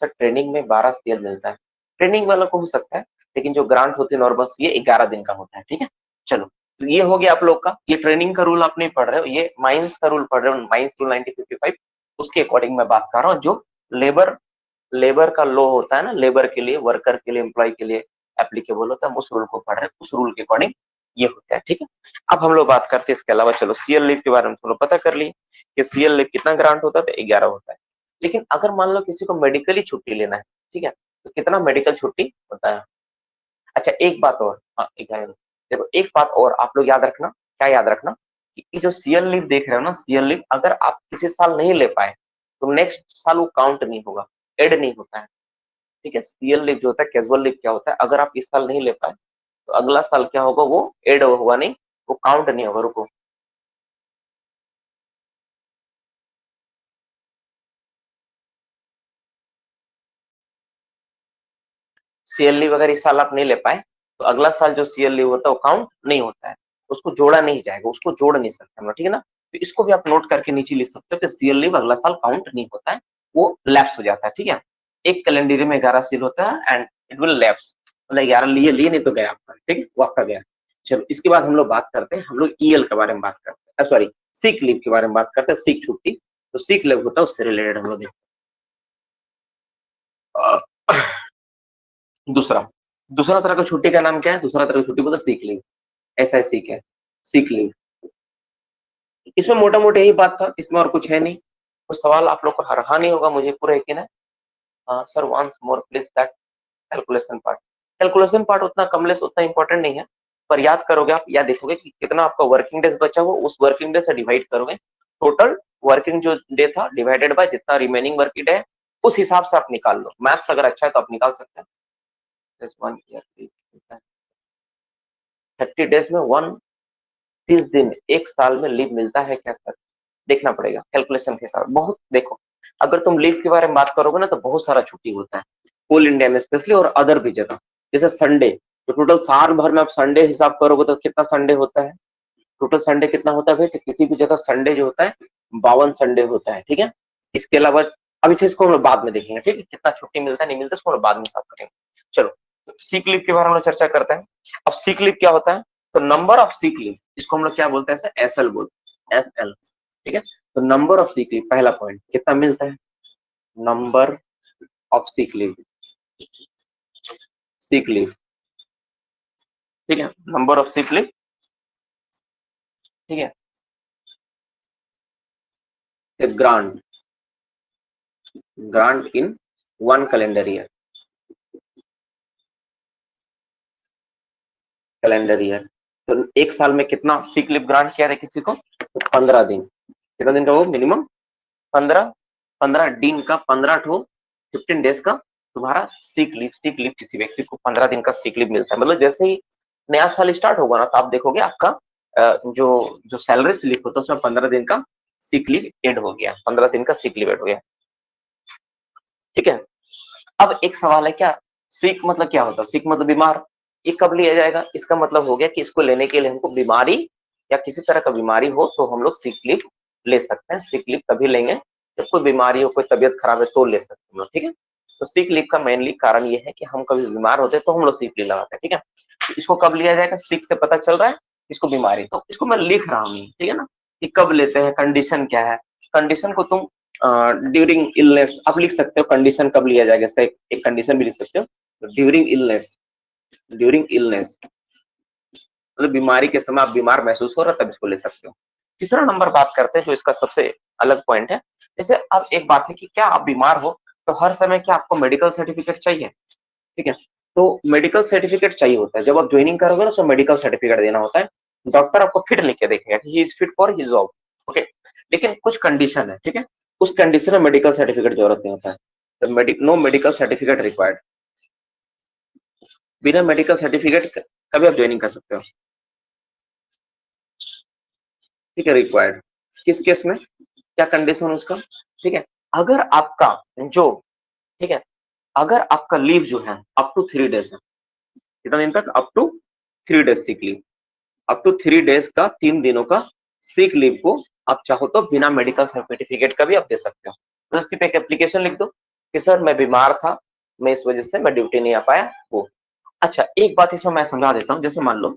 सर ट्रेनिंग में 12 सीएल मिलता है, ट्रेनिंग वाला को हो सकता है, लेकिन जो ग्रांट होती है नॉर्मल ये 11 दिन का होता है। ठीक है, चलो, तो ये हो गया आप लोग का। ये ट्रेनिंग का रूल आप नहीं पढ़ रहे हो, ये माइंस का रूल पढ़ रहे हो, माइंस रूल 1955, उसके अकॉर्डिंग मैं बात कर रहा हूँ। जो लेबर लेबर का लॉ होता है ना, लेबर के लिए, वर्कर के लिए, एम्प्लॉय के लिए एप्लीकेबल होता है, हम उस रूल को पढ़ रहे हैं, उस रूल के अकॉर्डिंग ये होता है। ठीक है, अब हम लोग बात करते हैं इसके अलावा। चलो सीएल लीव के बारे में थोड़ा पता कर लिए कि सीएल लीव कितना ग्रांट होता है, तो 11 होता है। लेकिन अगर मान लो किसी को मेडिकली छुट्टी लेना है, ठीक है, तो कितना मेडिकल छुट्टी होता है? अच्छा एक बात और, हाँ एक है, देखो एक बात और आप लोग याद रखना, क्या याद रखना, कि ये जो सीएल लीव देख रहे हो ना, सीएल लीव अगर आप किसी साल नहीं ले पाए तो नेक्स्ट साल वो काउंट नहीं होगा, एड नहीं होता है। ठीक है, सीएल लीव जो होता है, कैजुअल लीव क्या होता है, अगर आप इस साल नहीं ले पाए तो अगला साल क्या होगा, वो एड होगा नहीं, वो काउंट नहीं होगा। रुको, सीएल लीव अगर इस साल आप नहीं ले पाए तो अगला साल जो सीएल लीव होता है वो काउंट नहीं होता है, उसको जोड़ा नहीं जाएगा, उसको जोड़ नहीं सकते हम लोग। ठीक है ना, तो इसको भी आप नोट करके नीचे लिख सकते हो कि सीएल लीव अगला साल काउंट नहीं होता है, वो लैप्स हो जाता है। ठीक है, एक कैलेंडर में 11 सील होता है एंड इट विल लैप्स, मतलब 11 लिए लिए नहीं तो गया आपका। ठीक है, वो आपका गया। चलो इसके बाद हम लोग बात करते हैं, हम लोग ईएल के बारे में बात करते हैं, सॉरी सिक लीव के बारे में बात करते हैं, सिक छुट्टी। तो सिक लीव होता है उससे रिलेटेड हम लोग देखते हैं। दूसरा दूसरा तरह का छुट्टी का नाम क्या है? दूसरा तरह की छुट्टी बोलते सीक लीव, ऐसा है सीक है, सीक लीव। इसमें मोटा मोटा यही बात था, इसमें और कुछ है नहीं। तो सवाल आप लोग को हरहा नहीं होगा, मुझे पूरा यकीन है। Sir once more please that calculation part. Calculation part उतना कमलेस उतना इंपॉर्टेंट नहीं है, पर याद करोगे आप, या देखोगे कि कितना आपका वर्किंग डेज बचा हुआ, उस वर्किंग डे से डिवाइड करोगे, टोटल वर्किंग जो डे था डिवाइडेड बाय जितना रिमेनिंग वर्किंग डे है, उस हिसाब से आप निकाल लो। मैथ्स अगर अच्छा है तो आप निकाल सकते हैं। 30 डेज में 30 दिन एक साल में लीव मिलता है क्या सर? देखना पड़ेगा कैलकुलेशन के साथ। बहुत देखो, अगर तुम लीव के बारे में बात करोगे ना तो बहुत सारा छुट्टी होता है ऑल इंडिया में स्पेशली, और अदर भी जगह। जैसे संडे, तो टोटल साल भर में आप संडे हिसाब करोगे तो कितना संडे होता है? टोटल संडे कितना होता है भाई? तो किसी भी जगह संडे जो होता है 52 संडे होता है। ठीक है, इसके अलावा अभी तो इसको हम लोग बाद में देखेंगे। ठीक है, कितना छुट्टी मिलता है नहीं मिलता इसको हम लोग बाद में हिसाब करेंगे। चलो, सीक लीव के बारे में चर्चा करते हैं। अब सीक लीव क्या होता है? तो नंबर ऑफ सीक लीव इसको हम लोग क्या बोलते हैं, एसएल बोलते हैं, एसएल। ठीक है, तो नंबर ऑफ सीक लीव पहला पॉइंट कितना मिलता है, number of seek leave, seek leave. ठीक है, नंबर ऑफ सीक लीव। ठीक है, grant, grant in 1 calendar year, calendar year. तो एक साल में कितना सीक लीव ग्रांट किया है किसी को, तो 15 दिन। कितना दिन का वो मिनिमम 15, 15 दिन का, 15 ठो 15 डेज का तुम्हारा सीक लीव किसी व्यक्ति को 15 दिन का सीक लीव मिलता है। मतलब जैसे ही नया साल स्टार्ट होगा ना, तो आप देखोगे आपका जो जो सैलरी स्लिप होता है उसमें 15 दिन का सीक लीव एड हो गया, 15 दिन का सीक लीव एड हो गया। ठीक है, अब एक सवाल है, क्या सीक मतलब क्या होता है, सीक मतलब बीमार, ये कब लिया जाएगा, इसका मतलब हो गया कि इसको लेने के लिए हमको बीमारी या किसी तरह का बीमारी हो तो हम लोग सीक लीव ले सकते हैं। सीक लीव तभी लेंगे जब कोई बीमारी हो, कोई तबियत खराब है तो ले सकते हैं। ठीक है, तो सीक लीव का मेनली कारण ये है कि हम कभी बीमार होते हैं तो हम लोग सीक लीव लगाते हैं। ठीक है, तो इसको कब लिया जाएगा, सीक से पता चल रहा है इसको बीमारी, तो इसको मैं लिख रहा हूँ। ठीक है ना, कि कब लेते हैं, कंडीशन क्या है, कंडीशन को तुम ड्यूरिंग इलनेस आप लिख सकते हो, कंडीशन कब लिया जाएगा इसका एक कंडीशन भी लिख सकते हो, ड्यूरिंग इलनेस, ड्यूरिंग इलनेस मतलब बीमारी के समय आप बीमार महसूस हो रहा तब इसको ले सकते हो। तीसरा नंबर बात करते हैं जो इसका सबसे अलग पॉइंट है, जैसे अब एक बात है कि क्या आप बीमार हो तो हर समय क्या आपको मेडिकल सर्टिफिकेट चाहिए। ठीक है, तो मेडिकल सर्टिफिकेट चाहिए होता है, जब आप ज्वाइनिंग करोगे ना तो मेडिकल सर्टिफिकेट देना होता है, डॉक्टर आपको फिट लिख के देखेगा कि he is fit for his job. Okay, लेकिन कुछ कंडीशन है। ठीक है, उस कंडीशन में मेडिकल सर्टिफिकेट जरूरत नहीं होता है, तो नो मेडिकल सर्टिफिकेट रिक्वायर्ड, बिना मेडिकल सर्टिफिकेट कभी आप ज्वाइनिंग कर सकते हो। ठीक है, रिक्वायर्ड किस केस में, क्या कंडीशन उसका। ठीक है, अगर आपका जो, ठीक है, अगर आपका लीव जो है अप टू 3 डेज है, कितना दिन तक, up to 3 days sick leave, up to 3 days का 3 दिनों का सीक लीव को आप चाहो तो बिना मेडिकल सर्टिफिकेट का भी आप दे सकते हो। तो सिर्फ एक एप्लीकेशन लिख दो कि सर मैं बीमार था, मैं इस वजह से मैं ड्यूटी नहीं आ पाया वो। अच्छा, एक बात इसमें मैं समझा देता हूँ, जैसे मान लो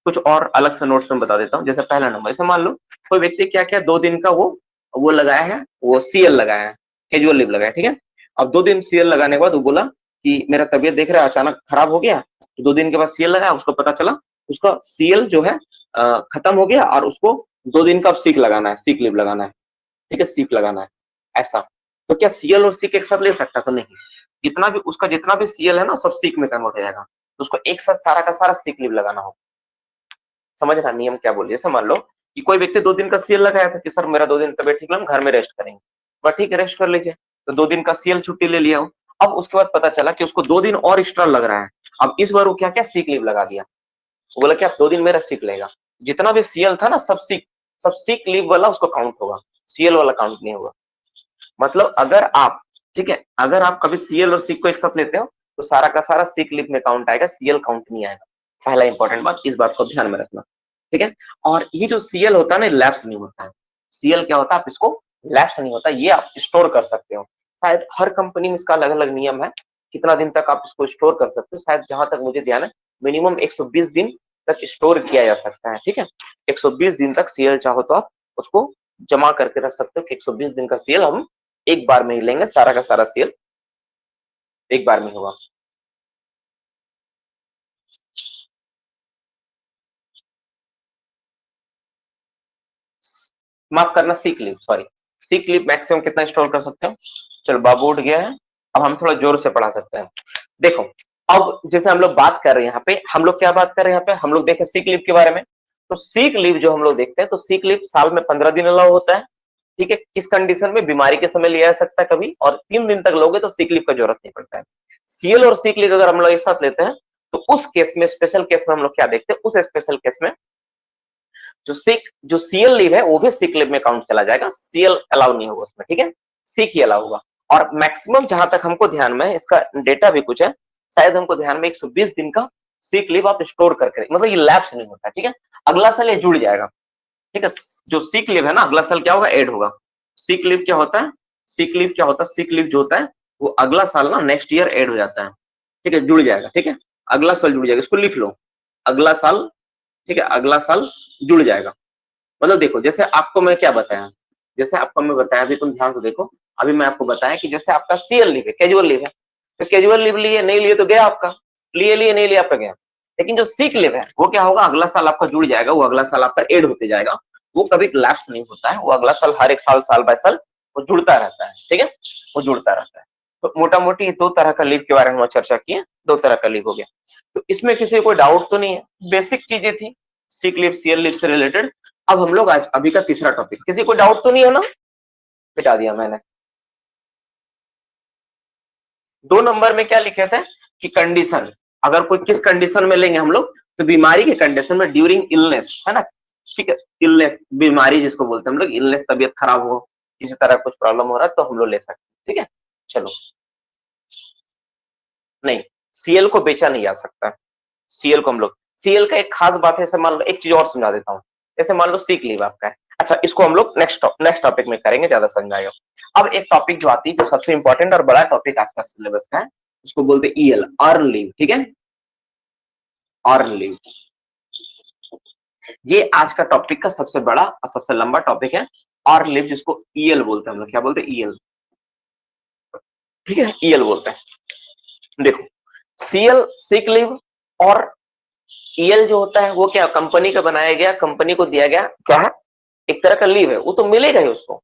कुछ और अलग से नोट्स में बता देता हूँ। जैसे पहला नंबर, जैसे मान लो कोई व्यक्ति क्या क्या 2 दिन का वो लगाया है, वो सीएल लगाया है, कैजुअल लीव लगाया। ठीक है, अब 2 दिन सीएल लगाने के बाद वो बोला कि मेरा तबियत देख रहा है अचानक खराब हो गया, तो 2 दिन के बाद सीएल लगाया, उसको पता चला उसका सीएल जो है खत्म हो गया और उसको 2 दिन का सीक लगाना है, सीक लीव लगाना है। ठीक है, सीक लगाना है ऐसा, तो क्या सीएल और सीक एक साथ ले सकता, तो नहीं, जितना भी उसका जितना भी सीएल है ना सब सीक में कन्वर्ट हो जाएगा, तो उसको एक साथ सारा का सारा सीक लीव लगाना होगा। समझ रहा नियम क्या बोलिए, जैसे मान लो कि कोई व्यक्ति 2 दिन का सीएल लगाया था कि सर मेरा 2 दिन तबियत ठीक है, हम घर में रेस्ट करेंगे, बट ठीक है रेस्ट कर लीजिए, तो 2 दिन का सीएल छुट्टी ले लिया हो। अब उसके बाद पता चला कि उसको 2 दिन और एक्स्ट्रा लग रहा है, अब इस बार वो क्या क्या सीक लीव लगा दिया, वो बोला कि आप 2 दिन मेरा सीक लेगा, जितना भी सीएल था ना सब सीक लीव वाला उसको काउंट होगा, सीएल वाला काउंट नहीं होगा। मतलब अगर आप, ठीक है, अगर आप कभी सीएल और सीक को एक साथ लेते हो तो सारा का सारा सीक लीव में काउंट आएगा, सीएल काउंट नहीं आएगा। पहला इंपॉर्टेंट बात, इस बात को ध्यान में रखना। ठीक है, और ये जो सीएल होता है ना लैप्स नहीं होता है, सीएल क्या होता है, आप इसको लैप्स नहीं होता, ये आप स्टोर कर सकते हो। शायद हर कंपनी में इसका अलग अलग नियम है, कितना दिन तक आप इसको स्टोर कर सकते हो, शायद जहां तक मुझे ध्यान है मिनिमम 120 दिन तक स्टोर किया जा सकता है। ठीक है, 120 दिन तक सीएल चाहो तो आप उसको जमा करके रख सकते हो कि 120 दिन का सीएल हम एक बार में ही लेंगे, सारा का सारा सेल एक बार में होगा। माफ करना, seek leave, sorry, seek leave maximum कितना स्टोर कर सकते हो। चलो बाबू उठ गया है, अब हम थोड़ा जोर से पढ़ा सकते हैं। देखो, अब जैसे हम लोग बात कर रहे हैं यहाँ पे, हम लोग क्या बात कर रहे हैं यहाँ पे, हम लोग देखें सीक लीव के बारे में। तो सीक लीव जो हम लोग देखते हैं, तो सीक लीव साल में 15 दिन अलाउ होता है। ठीक है, किस कंडीशन में, बीमारी के समय लिया जा सकता है कभी, और 3 दिन तक लोगे तो सीक लीव का जरूरत नहीं पड़ता है। सीएल और सीक लीव अगर हम लोग एक साथ लेते हैं तो उस केस में, स्पेशल केस में हम लोग क्या देखते हैं, उस स्पेशल केस में जो सीएल लीव है वो भी सीक लीव में काउंट चला जाएगा, सीएल अलाउ नहीं होगा उसमें। ठीक है, सीक ही अलाउ होगा। और मैक्सिमम जहां तक हमको ध्यान में है, इसका डेटा भी कुछ है, शायद हमको ध्यान में 120 दिन का सीक लीव आप स्टोर करके, मतलब ये लैप्स नहीं होता। ठीक है, अगला साल ये जुड़ जाएगा। ठीक है, जो सीक लीव है ना अगला साल क्या होगा, ऐड होगा। सीक लीव क्या होता है, सीक लीव क्या होता है, सीक लीव जो होता है वो अगला साल ना नेक्स्ट ईयर ऐड हो जाता है। ठीक है, जुड़ जाएगा। ठीक है, अगला साल जुड़ जाएगा, इसको लिख लो, अगला साल ठीक है, अगला साल जुड़ जाएगा। मतलब देखो, जैसे आपको मैं क्या बताया, जैसे आपको मैं बताया, अभी तुम ध्यान से देखो, अभी मैं आपको बताया कि जैसे आपका सीएल लीव है, कैजुअल लीव है, तो कैजुअल लीव लिए नहीं लिए तो गया आपका, लिए लिए नहीं लिए आपका गया। लेकिन जो सीक लीव है वो क्या होगा, अगला साल आपका जुड़ जाएगा, वो अगला साल आपका एड होते जाएगा, वो कभी लैप्स नहीं होता है, वो अगला साल हर एक साल, साल बाय साल वो जुड़ता रहता है। ठीक है, वो जुड़ता रहता है। तो मोटा मोटी दो तरह का लीव के बारे में चर्चा की है, दो तरह का लीव हो गया। तो इसमें किसी को डाउट तो नहीं है, बेसिक चीजें थी सीक लीव सीएल लीव से रिलेटेड। अब हम लोग आज अभी का तीसरा टॉपिक, किसी को डाउट तो नहीं है ना, मिटा दिया मैंने। 2 नंबर में क्या लिखे थे कि कंडीशन, अगर कोई किस कंडीशन में लेंगे हम लोग, तो बीमारी के कंडीशन में, ड्यूरिंग इलनेस, है ना, ठीक है, इलनेस बीमारी जिसको बोलते हैं हम लोग, इलनेस तबीयत खराब हो, किसी तरह कुछ प्रॉब्लम हो रहा है तो हम लोग ले सकते हैं। ठीक है, चलो, नहीं, सीएल को बेचा नहीं जा सकता, सीएल को हम लोग, सीएल का एक खास बात है, ऐसे मान लो, एक चीज और समझा देता हूँ, जैसे मान लो सीक लीव आपका है, अच्छा इसको हम लोग नेक्स्ट टॉपिक में करेंगे, ज्यादा समझ आएगा। अब एक टॉपिक जो आती है, जो सबसे इंपॉर्टेंट और बड़ा टॉपिक आज का सिलेबस का है, उसको बोलते हैं ईएल, अर्न लीव। ठीक है, अर्न लीव, ये आज का टॉपिक का सबसे बड़ा और सबसे लंबा टॉपिक है, अर्न लीव, जिसको ईएल बोलते हैं हम लोग, क्या बोलते हैं, ईएल। ठीक है, ईएल बोलते हैं। देखो, सीएल सिक लीव और ईएल जो होता है वो क्या, कंपनी का बनाया गया, कंपनी को दिया गया, क्या है, एक तरह का लीव है, वो तो मिलेगा ही उसको,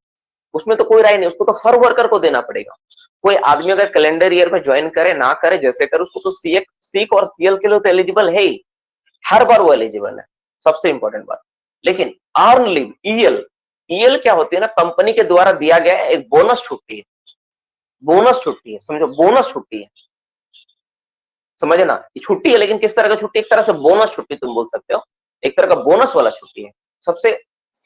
उसमें तो कोई राय नहीं, उसको तो हर वर्कर को देना पड़ेगा। कोई आदमी अगर कैलेंडर ईयर में ज्वाइन करे ना करे, जैसे करे, उसको तो सीक और सीएल के लिए तो एलिजिबल है ही, हर बार वो एलिजिबल है, सबसे इंपॉर्टेंट बात। लेकिन अर्न लीव, ईएल, ईएल क्या होती है ना, कंपनी के द्वारा दिया गया एक बोनस छुट्टी है, बोनस छुट्टी है, समझो, बोनस छुट्टी है, समझे ना, ये छुट्टी है, लेकिन किस तरह का छुट्टी, एक तरह से बोनस छुट्टी तुम बोल सकते हो, एक तरह का बोनस वाला छुट्टी है। सबसे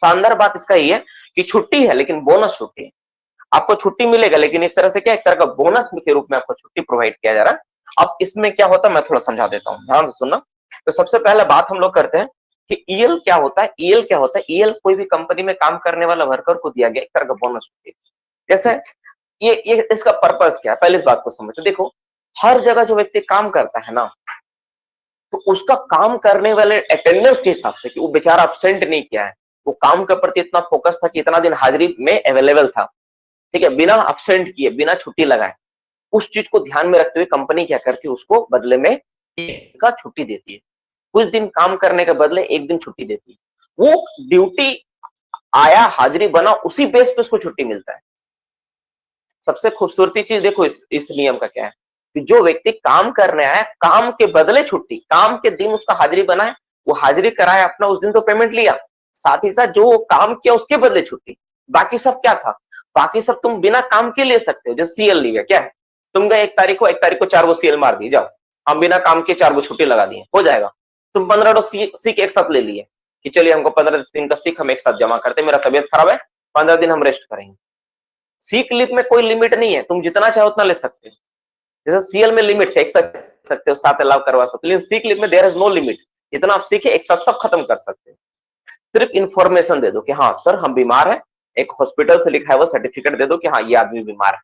शानदार बात इसका ये है कि छुट्टी है लेकिन बोनस छुट्टी है, आपको छुट्टी मिलेगा लेकिन एक तरह से क्या, एक तरह का बोनस के रूप में आपको छुट्टी प्रोवाइड किया जा रहा है। अब इसमें क्या होता है मैं थोड़ा समझा देता हूँ, ध्यान से सुनना। तो सबसे पहले बात हम लोग करते हैं कि ईएल क्या होता है, ईएल क्या होता है, ईएल कोई भी कंपनी में काम करने वाला वर्कर को दिया गया एक तरह का बोनस छुट्टी। जैसे ये इसका पर्पस क्या है, पहले इस बात को समझो। देखो, हर जगह जो व्यक्ति काम करता है ना, तो उसका काम करने वाले अटेंडेंस के हिसाब से, कि वो बेचारा अब्सेंट नहीं किया है, वो काम के प्रति इतना फोकस था कि इतना दिन हाजिरी में अवेलेबल था, ठीक है, बिना अब्सेंट किए, बिना छुट्टी लगाए, उस चीज को ध्यान में रखते हुए कंपनी क्या करती है, उसको बदले में एक का छुट्टी देती है, कुछ दिन काम करने के बदले एक दिन छुट्टी देती है। वो ड्यूटी आया, हाजिरी बना, उसी बेस पे उसको छुट्टी मिलता है। सबसे खूबसूरती चीज देखो इस नियम का क्या है, कि जो व्यक्ति काम करने आया, काम के बदले छुट्टी, काम के दिन उसका हाजिरी बना है, वो हाजिरी कराया अपना, उस दिन तो पेमेंट लिया, साथ ही साथ जो काम किया उसके बदले छुट्टी। बाकी सब क्या था, बाकी सब तुम बिना काम के ले सकते हो, जैसे सीएल लिया, क्या है, तुम गए 1 तारीख को 4 गो सीएल मार दी, जाओ, हम बिना काम के 4 गो छुट्टी लगा दिए, हो जाएगा। तुम 15 सीख एक साथ ले लिए, कि चलिए हमको 15 दिन का सीख हम एक साथ जमा करते, मेरा तबियत खराब है, 15 दिन हम रेस्ट करेंगे। सीक लीव में कोई लिमिट नहीं है, तुम जितना चाहो उतना ले सकते हो। जैसे सीएल में लिमिट है, एक साथ सकते हो, 7 अलाव करवा सकते हो, लेकिन सीक लीव में देयर इज नो लिमिट, जितना आप सीखे एक साथ सब खत्म कर सकते हो। सिर्फ इंफॉर्मेशन दे दो कि हाँ सर हम बीमार है, एक हॉस्पिटल से लिखा है वो सर्टिफिकेट दे दो कि हाँ ये आदमी बीमार है,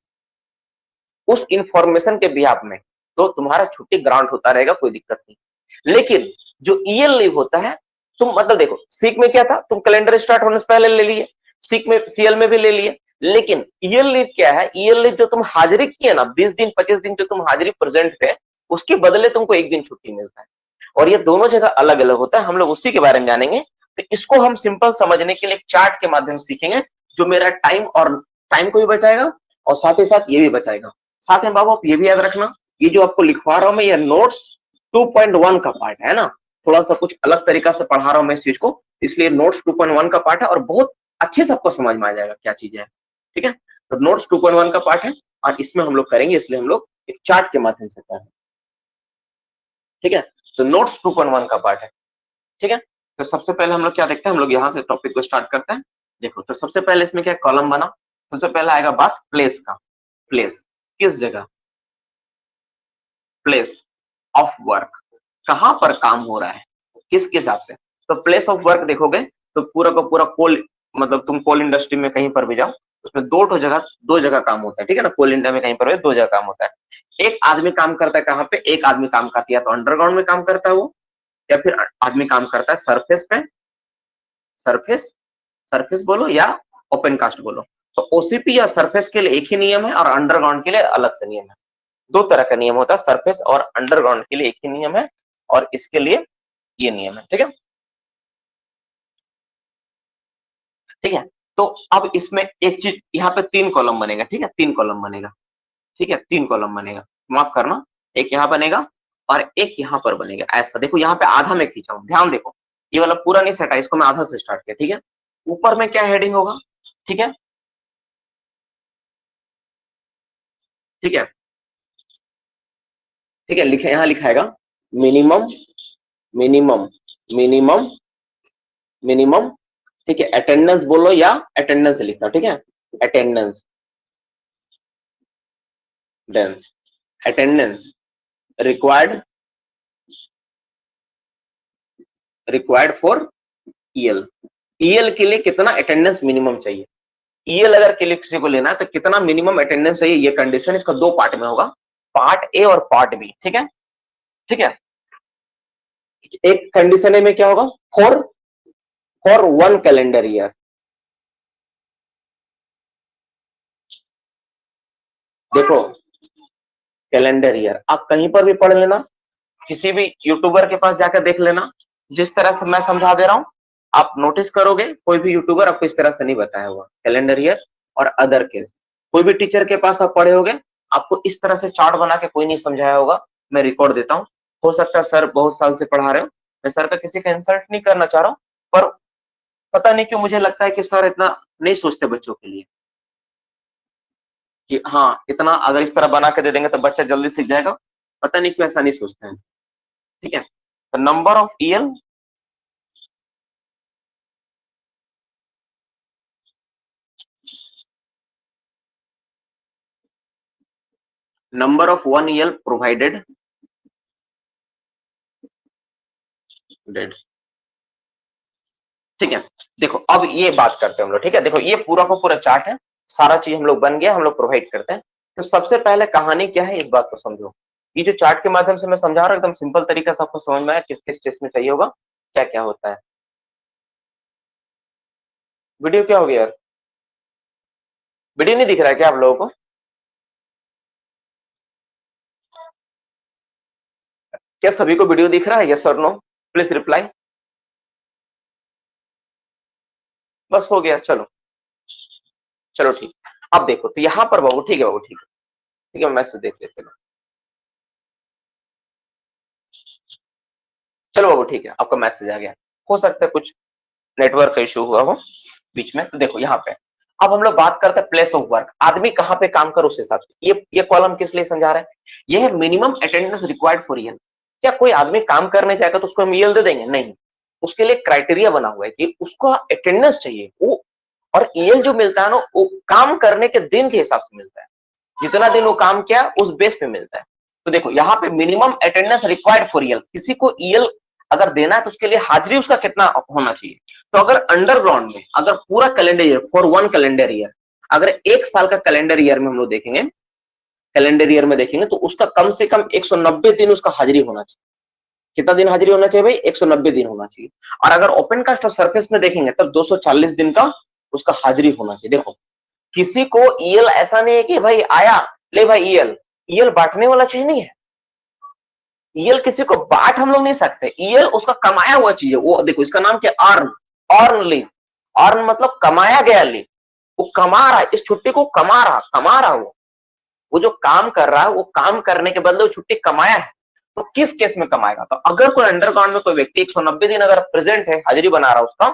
उस इंफॉर्मेशन के बिहाफ में तो तुम्हारा छुट्टी ग्रांट होता रहेगा, कोई दिक्कत नहीं। लेकिन जो ईएल लीव होता है, तुम मतलब देखो, सीक में क्या था, तुम कैलेंडर स्टार्ट होने से पहले ले लिए, सीक में सीएल में भी ले लिए, लेकिन ईएल लीव क्या है, ईएल लीव जो तुम हाजिरी किए ना, 20 दिन 25 दिन जो तुम हाजिरी प्रेजेंट थे, उसके बदले तुमको एक दिन छुट्टी मिलता है। और ये दोनों जगह अलग अलग होता है, हम लोग उसी के बारे में जानेंगे। तो इसको हम सिंपल समझने के लिए एक चार्ट के माध्यम से सीखेंगे, जो मेरा टाइम को भी बचाएगा और साथ ही साथ ये भी बचाएगा। साथ में बाबू आप ये भी याद रखना, ये जो आपको लिखवा रहा हूं मैं, ये नोट्स 2.1 का पार्ट है ना, थोड़ा सा कुछ अलग तरीका से पढ़ा रहा हूं मैं इस चीज को, इसलिए नोट्स 2.1 का पार्ट है और बहुत अच्छे से आपको समझ में आ जाएगा क्या चीज है। ठीक है, तो नोट्स 2.1 का पार्ट है और इसमें हम लोग करेंगे, इसलिए हम लोग एक चार्ट के माध्यम से करेंगे। ठीक है, तो नोट्स 2.1 का पार्ट है। ठीक है, तो सबसे पहले हम लोग क्या देखते हैं, हम लोग यहाँ से टॉपिक को स्टार्ट करते हैं। देखो, तो सबसे पहले इसमें क्या कॉलम बना, सबसे पहले आएगा बात प्लेस का, प्लेस किस जगह, प्लेस ऑफ वर्क, कहां पर काम हो रहा है, किसके हिसाब से। तो प्लेस ऑफ वर्क देखोगे तो पूरा का पूरा कोल, मतलब तुम कोल इंडस्ट्री में कहीं पर भी जाओ, उसमें दो जगह काम होता है, ठीक है ना, कोल इंडिया में कहीं पर भी 2 जगह काम होता है। एक आदमी काम करता है कहाँ पे, एक आदमी काम करता है, या तो अंडरग्राउंड में काम करता है वो, या फिर आदमी काम करता है सरफेस पे, सरफेस सरफेस बोलो या ओपन कास्ट बोलो, तो ओसीपी या सरफेस के लिए एक ही नियम है और अंडरग्राउंड के लिए अलग से नियम है। दो तरह का नियम होता है, सरफेस और अंडरग्राउंड के लिए एक ही नियम है और इसके लिए ये नियम है। ठीक है, ठीक है। तो अब इसमें एक चीज, यहाँ पे 3 कॉलम बनेगा। ठीक है, 3 कॉलम बनेगा। ठीक है, 3 कॉलम बनेगा, माफ करना, एक यहाँ बनेगा और एक यहाँ पर बनेगा। ऐसा देखो, यहाँ पे आधा में खींचा हूं, ध्यान देखो, ये वाला पूरा नहीं सेटा, इसको मैं आधा से स्टार्ट किया। ठीक है, ऊपर में क्या हेडिंग होगा? ठीक है, ठीक है, ठीक है, लिखे, यहाँ लिखाएगा मिनिमम, मिनिमम, मिनिमम, मिनिमम। ठीक है, अटेंडेंस बोलो या अटेंडेंस लिखता। ठीक है, attendance, dense, attendance required, required for EL. EL के लिए कितना अटेंडेंस मिनिमम चाहिए? ईएल अगर के लिए किसी को लेना है तो कितना मिनिमम अटेंडेंस चाहिए, ये कंडीशन इसका 2 पार्ट में होगा, पार्ट ए और पार्ट बी। ठीक है, ठीक है। एक कंडीशन ए में क्या होगा? For, for 1 calendar year. देखो, कैलेंडर ईयर आप कहीं पर भी पढ़ लेना, किसी भी यूट्यूबर के पास जाकर देख लेना, जिस तरह से मैं समझा दे रहा हूं आप नोटिस करोगे, कोई भी यूट्यूबर आपको इस तरह से नहीं बताया होगा। कैलेंडर ईयर और अदर केस, कोई भी टीचर के पास आप पढ़े होगे, आपको इस तरह से चार्ट बना के कोई नहीं समझाया होगा। मैं रिकॉर्ड देता हूँ, हो सकता है सर बहुत साल से पढ़ा रहे हो, मैं सर का किसी का इंसल्ट नहीं करना चाह रहा हूँ, पर पता नहीं क्यों मुझे लगता है कि सर इतना नहीं सोचते बच्चों के लिए कि हाँ इतना अगर इस तरह बना के दे देंगे तो बच्चा जल्दी सीख जाएगा, पता नहीं क्यों ऐसा नहीं सोचते हैं। ठीक है, तो number of EL, number of 1 EL provided, dead. ठीक है, देखो अब ये बात करते हैं हम लोग। ठीक है, देखो ये पूरा का पूरा चार्ट है, सारा चीज हम लोग बन गया, हम लोग प्रोवाइड करते हैं। तो सबसे पहले कहानी क्या है इस बात को समझो। ये जो चार्ट के माध्यम से मैं समझा रहा हूँ एकदम सिंपल तरीका से आपको समझ में आया किस किस चीज में चाहिए होगा, क्या क्या होता है। वीडियो क्या हो गया यार? वीडियो नहीं दिख रहा है क्या आप लोगों को? क्या सभी को वीडियो दिख रहा है? यस और नो, प्लीज रिप्लाई। बस हो गया, चलो चलो ठीक। अब देखो तो यहाँ पर बाबू, ठीक है बाबू, ठीक है, ठीक है, मैसेज देख लेते हैं। चलो बाबू ठीक है, आपका मैसेज आ गया। हो सकता है कुछ नेटवर्क का इशू हुआ हो बीच में। तो देखो यहाँ पे अब हम लोग बात करते हैं प्लेस ऑफ वर्क, आदमी कहाँ पे काम करे उस हिसाब से। ये कॉलम किस लिए समझा रहा है? ये है minimum attendance required for EL. क्या कोई आदमी काम करने जाएगा तो उसको हम ईएल दे देंगे? नहीं, उसके लिए क्राइटेरिया बना हुआ है कि उसको अटेंडेंस चाहिए वो, और ईएल जो मिलता है ना वो काम करने के दिन के हिसाब से मिलता है, जितना दिन वो काम किया उस बेस पे मिलता है। तो देखो यहाँ पे minimum attendance required for EL, किसी को ईएल अगर देना है तो उसके लिए हाजिरी उसका कितना होना चाहिए। तो अगर अंडरग्राउंड में अगर पूरा calendar year, for 1 calendar year, अगर 1 साल का कैलेंडर ईयर में हम लोग देखेंगे, कैलेंडर ईयर में देखेंगे तो उसका कम से कम 190 दिन उसका हाजिरी होना चाहिए। कितना दिन हाजिरी होना चाहिए भाई? 190 दिन होना चाहिए। और अगर ओपन कास्ट और सरफेस में देखेंगे तब 240 दिन का उसका हाजिरी होना चाहिए। देखो किसी को ईएल ऐसा नहीं है कि भाई आया ले भाई ईएल, ईएल बांटने वाला चीज नहीं है। ईएल किसी को बांट हम लोग नहीं सकते, ईएल उसका कमाया हुआ चीज है। वो देखो इसका नाम क्या? Earn, earn leave. अर्न मतलब कमाया गया लीव, वो कमा रहा है, इस छुट्टी को कमा रहा वो जो काम कर रहा है वो काम करने के बदले वो छुट्टी कमाया है। तो किस केस में कमाएगा? तो अगर कोई अंडरग्राउंड में कोई व्यक्ति 190 दिन अगर प्रेजेंट है, हाजिरी बना रहा है उसका,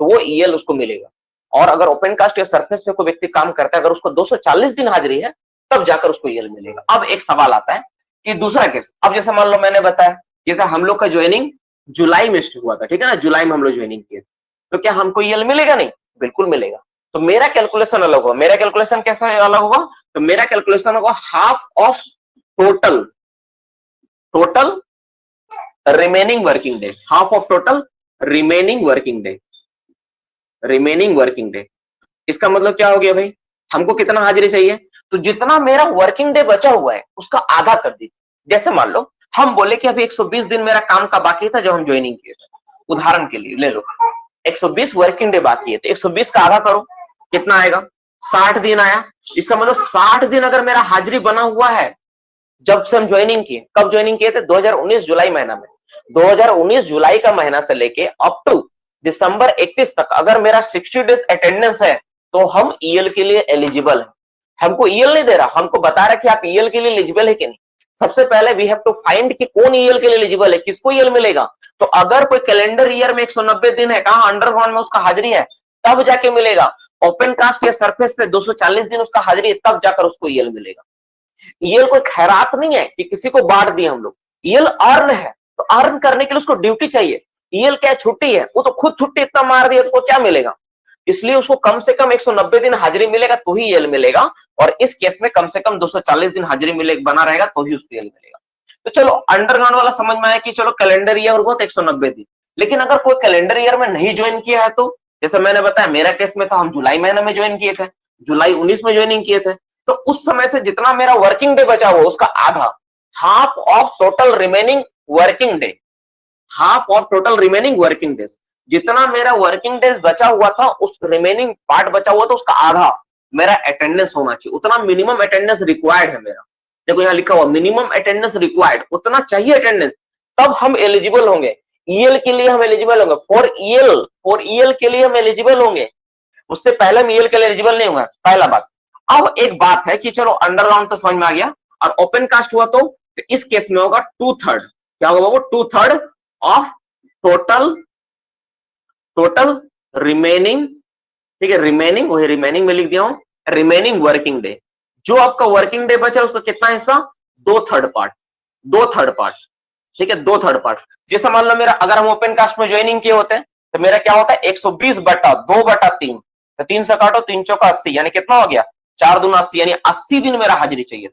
तो वो ईएल उसको मिलेगा। और अगर ओपन कास्ट या सरफेस पे कोई व्यक्ति काम करता है, अगर उसको 240 दिन हाजिरी है तब जाकर उसको ईएल मिलेगा। अब एक सवाल आता है कि दूसरा केस, अब जैसे मान लो मैंने बताया, जैसे हम लोग का ज्वाइनिंग जुलाई में हुआ था, ठीक है ना, जुलाई में हम लोग ज्वाइनिंग किए, तो क्या हमको ईएल मिलेगा? नहीं, बिल्कुल मिलेगा। तो मेरा कैलकुलेशन अलग होगा। मेरा कैलकुलेशन कैसा अलग होगा? तो मेरा कैलकुलेशन होगा half of total, total remaining working day, half of total remaining working day, remaining working day. इसका मतलब क्या हो गया भाई? हमको कितना हाजिरी चाहिए? तो जितना मेरा वर्किंग डे बचा हुआ है उसका आधा कर दीजिए। जैसे मान लो हम बोले कि अभी 120 दिन मेरा काम का बाकी था जब हम ज्वाइनिंग किए थे, उदाहरण के लिए ले लो 120 वर्किंग डे बाकी है, तो 120 का आधा करो, कितना आएगा? 60 दिन आया। इसका मतलब 60 दिन अगर मेरा हाजिरी बना हुआ है जब से हम ज्वाइनिंग किए। कब ज्वाइनिंग किए थे? 2019 जुलाई महीना में। 2019 जुलाई का महीना से लेके अप टू दिसंबर 31 तक अगर मेरा 60 डेज अटेंडेंस है तो हम ईएल के लिए एलिजिबल है। हमको ईएल नहीं दे रहा, हमको बता रहा कि आप ईएल के लिए एलिजिबल है कि नहीं। सबसे पहले वी हैव टू फाइंड कि कौन ईएल के लिए एलिजिबल है, किसको ईएल मिलेगा। तो अगर कोई कैलेंडर ईयर में 190 दिन है, कहा अंडरग्राउंड में उसका हाजिरी है, तब जाके मिलेगा। ओपन कास्ट या सरफेस पे 240 दिन उसका हाजिरी है, तब जाकर उसको ईएल मिलेगा। ईएल कोई खैरात नहीं है कि किसी को बांट दिए हम लोग। ईएल अर्न है, तो अर्न करने के लिए उसको ड्यूटी चाहिए। ईएल क्या छुट्टी है? वो तो खुद छुट्टी इतना मार दिया तो क्या मिलेगा। इसलिए उसको कम से कम 190 दिन हाजिरी मिलेगा तो ही ईएल मिलेगा, और इस केस में कम से कम 240 दिन हाजिरी मिले बना रहेगा तो ही उसको ईएल मिलेगा। तो चलो अंडरग्राउंड वाला समझ में आया कि चलो कैलेंडर ईयर हुआ तो 190 दिन। लेकिन अगर कोई कैलेंडर ईयर में नहीं ज्वाइन किया है तो, जैसे मैंने बताया मेरा केस में था, हम जुलाई महीने में ज्वाइन किए थे, जुलाई 19 में ज्वाइनिंग किए थे, तो उस समय से जितना मेरा वर्किंग डे बचा हुआ उसका आधा, half of total remaining working day, half of total remaining working days, जितना मेरा वर्किंग डेज बचा हुआ था उस रिमेनिंग पार्ट बचा हुआ था उसका आधा मेरा अटेंडेंस होना चाहिए। उतना मिनिमम अटेंडेंस रिक्वायर्ड है मेरा। देखो यहाँ लिखा हुआ मिनिमम अटेंडेंस रिक्वायर्ड, उतना चाहिए अटेंडेंस, तब हम एलिजिबल होंगे। ईएल के लिए हम एलिजिबल होंगे, फॉर ईएल के लिए हम एलिजिबल होंगे। उससे पहले हम ईएल के लिए एलिजिबल नहीं होंगे, पहला बात। अब एक बात है कि चलो अंडरग्राउंड तो समझ में आ गया, और ओपन कास्ट हुआ तो इस केस में होगा 2/3। क्या होगा वो? 2/3 ऑफ टोटल रिमेनिंग। ठीक है, रिमेनिंग, वही रिमेनिंग में लिख दिया हूं, रिमेनिंग वर्किंग डे। जो आपका वर्किंग डे बचा उसका कितना हिस्सा? 2/3 पार्ट, 2/3 पार्ट। ठीक है, 2/3 पार्ट। जैसे मान लो मेरा, अगर हम ओपन कास्ट में ज्वाइनिंग किए होते हैं तो मेरा क्या होता है? 120/2/3, तो 3 से काटो, 3 चौका 80, यानी कितना हो गया? 4 दूना 80, यानी 80 दिन मेरा हाजिरी चाहिए।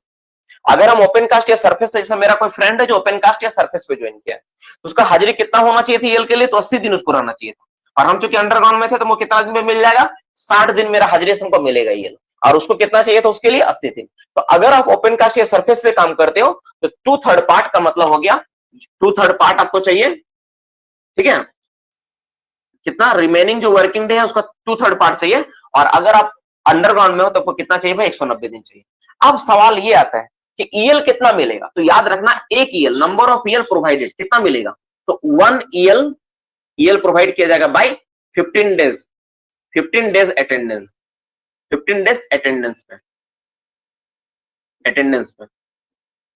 अगर हम ओपन कास्ट या सरफेस पे, जैसे मेरा कोई फ्रेंड है जो ओपन कास्ट या सरफेस पे ज्वाइन किया है, तो उसका हाजिरी कितना होना चाहिए थी ईएल के लिए? तो 80 दिन उसको रहना चाहिए था। और हम चूंकि अंडरग्राउंड में थे तो वो कितना दिन में मिल जाएगा? 60 दिन मेरा हाजिरी हमको मिलेगा ईएल, और उसको कितना चाहिए था उसके लिए? 80 दिन। तो अगर आप ओपन कास्ट या सरफेस पे काम करते हो तो 2/3 पार्ट का मतलब हो गया, 2/3 पार्ट आपको चाहिए। ठीक है, कितना? रिमेनिंग जो वर्किंग डे है उसका 2/3 पार्ट चाहिए। और अगर आप अंडरग्राउंड में हो तो आपको कितना चाहिए भाई? 190 दिन चाहिए। अब सवाल ये आता है कि ईएल कितना मिलेगा? तो याद रखना, एक EL, number of EL provided, कितना मिलेगा? तो 1 ईएल प्रोवाइड किया जाएगा by 15 days, 15 days attendance, 15 days attendance पे,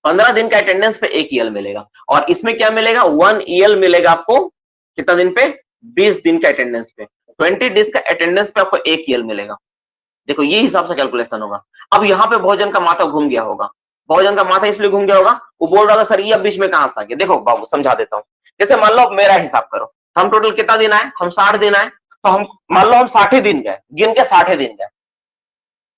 15 दिन का अटेंडेंस पे 1 ईएल मिलेगा। और इसमें क्या मिलेगा? 1 ईएल मिलेगा आपको कितना दिन पे? 20 दिन का अटेंडेंस पे। 20 डेज का अटेंडेंस पे आपको 1 ईएल मिलेगा। देखो ये हिसाब से कैलकुलेशन होगा। अब यहाँ पे बहुत जन का माथा घूम गया होगा, बहुत जन का माथा इसलिए घूम गया होगा, वो बोल रहा था सर ये अब बीच में कहां से आ गया। देखो बाबू समझा देता हूँ। जैसे मान लो मेरा हिसाब करो, हम टोटल कितना दिन आए? हम 60 दिन आए, तो हम मान लो हम 60 दिन गए, गिन के 60 दिन गए,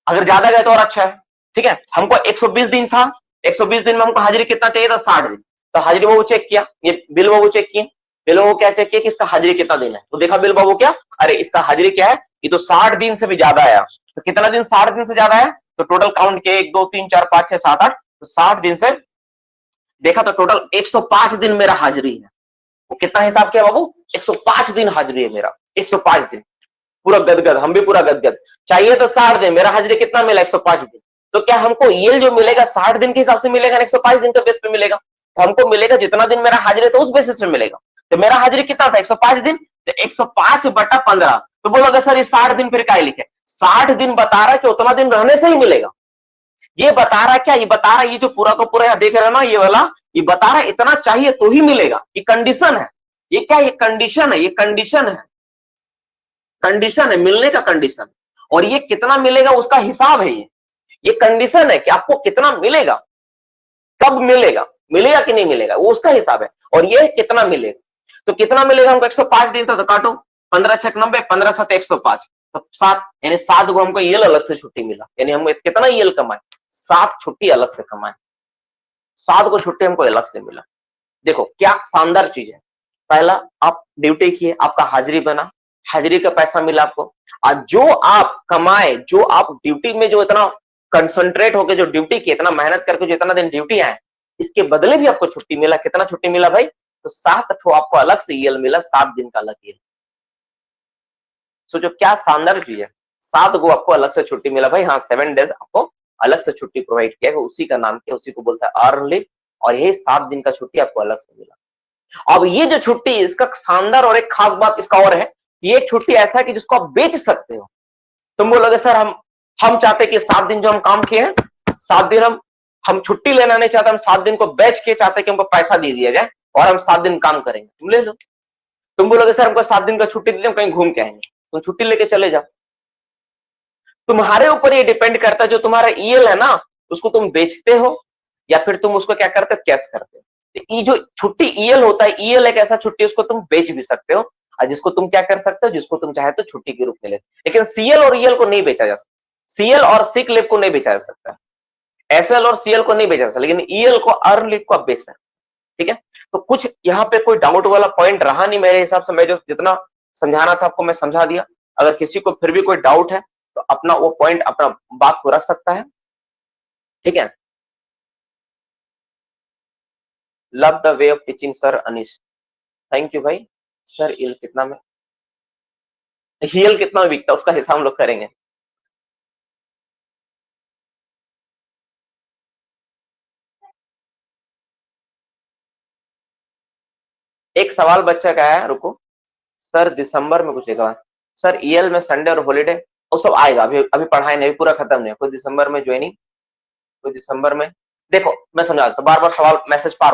अगर ज्यादा गए तो और अच्छा है। ठीक है, हमको 120 दिन था, 120 दिन में हमको हाजिरी कितना चाहिए था? 60 दिन। तो हाजिरी बाबू चेक किया, ये बिल बाबू चेक किए, बिल बाबू क्या चेक किया कि इसका हाजिरी कितना दिन है। तो देखा बिल बाबू क्या, अरे इसका हाजिरी क्या है, ये तो 60 दिन से भी ज्यादा आया। तो कितना दिन 60 दिन से ज्यादा है? तो टोटल काउंट किया 1 2 3 4 5 6 7 8, तो 60 दिन से देखा तो टोटल 105 दिन मेरा हाजिरी है। वो कितना हिसाब किया बाबू? 105 दिन हाजिरी है मेरा, 105 दिन। पूरा गदगद, हम भी पूरा गदगद। चाहिए तो 60 दिन, मेरा हाजिरी कितना मिला? 105 दिन। तो क्या हमको ईएल जो मिलेगा 60 दिन के हिसाब से मिलेगा, 105 दिन के बेस पे मिलेगा? तो हमको मिलेगा जितना दिन मेरा हाजिरी था उस बेसिस पे मिलेगा। तो मेरा हाजिरी कितना था? 105 दिन, तो 105/15। तो बोलोगे सर ये 60 दिन फिर क्या लिखे? 60 दिन बता रहा है कि उतना दिन रहने से ही मिलेगा। ये बता रहा क्या? ये बता रहा, ये जो पूरा का पूरा देख रहे हो ना, ये वाला, ये बता रहा इतना चाहिए तो ही मिलेगा। ये कंडीशन है। ये क्या? ये कंडीशन है, ये कंडीशन है, कंडीशन है, मिलने का कंडीशन। और ये कितना मिलेगा उसका हिसाब है। ये कंडीशन है कि आपको कितना मिलेगा, कब मिलेगा, मिलेगा कि नहीं मिलेगा, वो उसका हिसाब है। और ये कितना मिलेगा, तो कितना मिलेगा हमको? 105 दिन था तो काटो, 15 6 90, 15 7 105, तो 7, यानी 7 को हमको ईएल अलग से छुट्टी मिला। यानी हम कितना ईएल कमाए? 7 छुट्टी अलग से कमाए, 7 को छुट्टी हमको अलग से मिला। देखो क्या शानदार चीज है। पहला आप ड्यूटी किए, आपका हाजिरी बना, हाजिरी का पैसा मिला आपको। और जो आप कमाए, जो आप ड्यूटी में जो इतना कंसंट्रेट होकर जो ड्यूटी की, इतना मेहनत करके जो इतना दिन ड्यूटी आए, इसके बदले भी आपको छुट्टी मिला। कितना छुट्टी मिला भाई? तो 7 ठो आपको अलग से ईएल मिला, 7 दिन का अलग ईएल। सोचो क्या शानदार चीज है, 7 गो आपको अलग से छुट्टी मिला भाई। हाँ, 7 डेज आपको अलग से छुट्टी प्रोवाइड किया गया, उसी का नाम क्या, उसी को बोलता है अर्न लीव। और यही 7 दिन का छुट्टी आपको अलग से मिला। अब ये जो छुट्टी, इसका शानदार और एक खास बात इसका और है, ये एक छुट्टी ऐसा है कि जिसको आप बेच सकते हो। तुम बोलोगे सर हम चाहते कि 7 दिन जो हम काम किए हैं, 7 दिन हम छुट्टी लेना नहीं चाहते, हम 7 दिन को बेच के चाहते कि हमको पैसा दे दिया जाए और हम 7 दिन काम करेंगे। तुम ले लो। तुम बोलोगे सर हमको 7 दिन का छुट्टी दे, हम कहीं घूम के आएंगे, तुम छुट्टी लेके चले जाओ। तुम्हारे ऊपर ये डिपेंड करता है, जो तुम्हारा ईएल है ना, उसको तुम बेचते हो या फिर तुम उसको क्या करते हो, कैश करते हो। तो ये जो छुट्टी ईएल होता है, ईएल एक ऐसा छुट्टी, उसको तुम बेच भी सकते हो और जिसको तुम क्या कर सकते हो, जिसको तुम चाहे तो छुट्टी के रूप में ले। लेकिन सीएल और ईएल को नहीं बेचा जा सकता, सीएल और सिक लीव को नहीं बेचा जा सकता, एसएल और सीएल को नहीं बेचा जा सकता, लेकिन ईएल को, अर्न लीव को आप बेच सकते। ठीक है, तो कुछ यहाँ पे कोई डाउट वाला पॉइंट रहा नहीं मेरे हिसाब से। मैं जो जितना समझाना था आपको मैं समझा दिया। अगर किसी को फिर भी कोई डाउट है तो अपना वो पॉइंट, अपना बात को रख सकता है। ठीक है, love the way of teaching sir Anish, thank you भाई। सर ईल कितना में, हील कितना में बिकता है उसका हिसाब हम लोग करेंगे। एक सवाल बच्चा का है, रुको सर, दिसंबर में कुछ एक सर ईएल में संडे और हॉलीडे वो सब आएगा, अभी अभी पढ़ाई नहीं, पूरा खत्म नहीं, कोई दिसंबर में ज्वाइनिंग, कोई दिसंबर में। देखो मैं समझा, तो बार बार सवाल मैसेज पार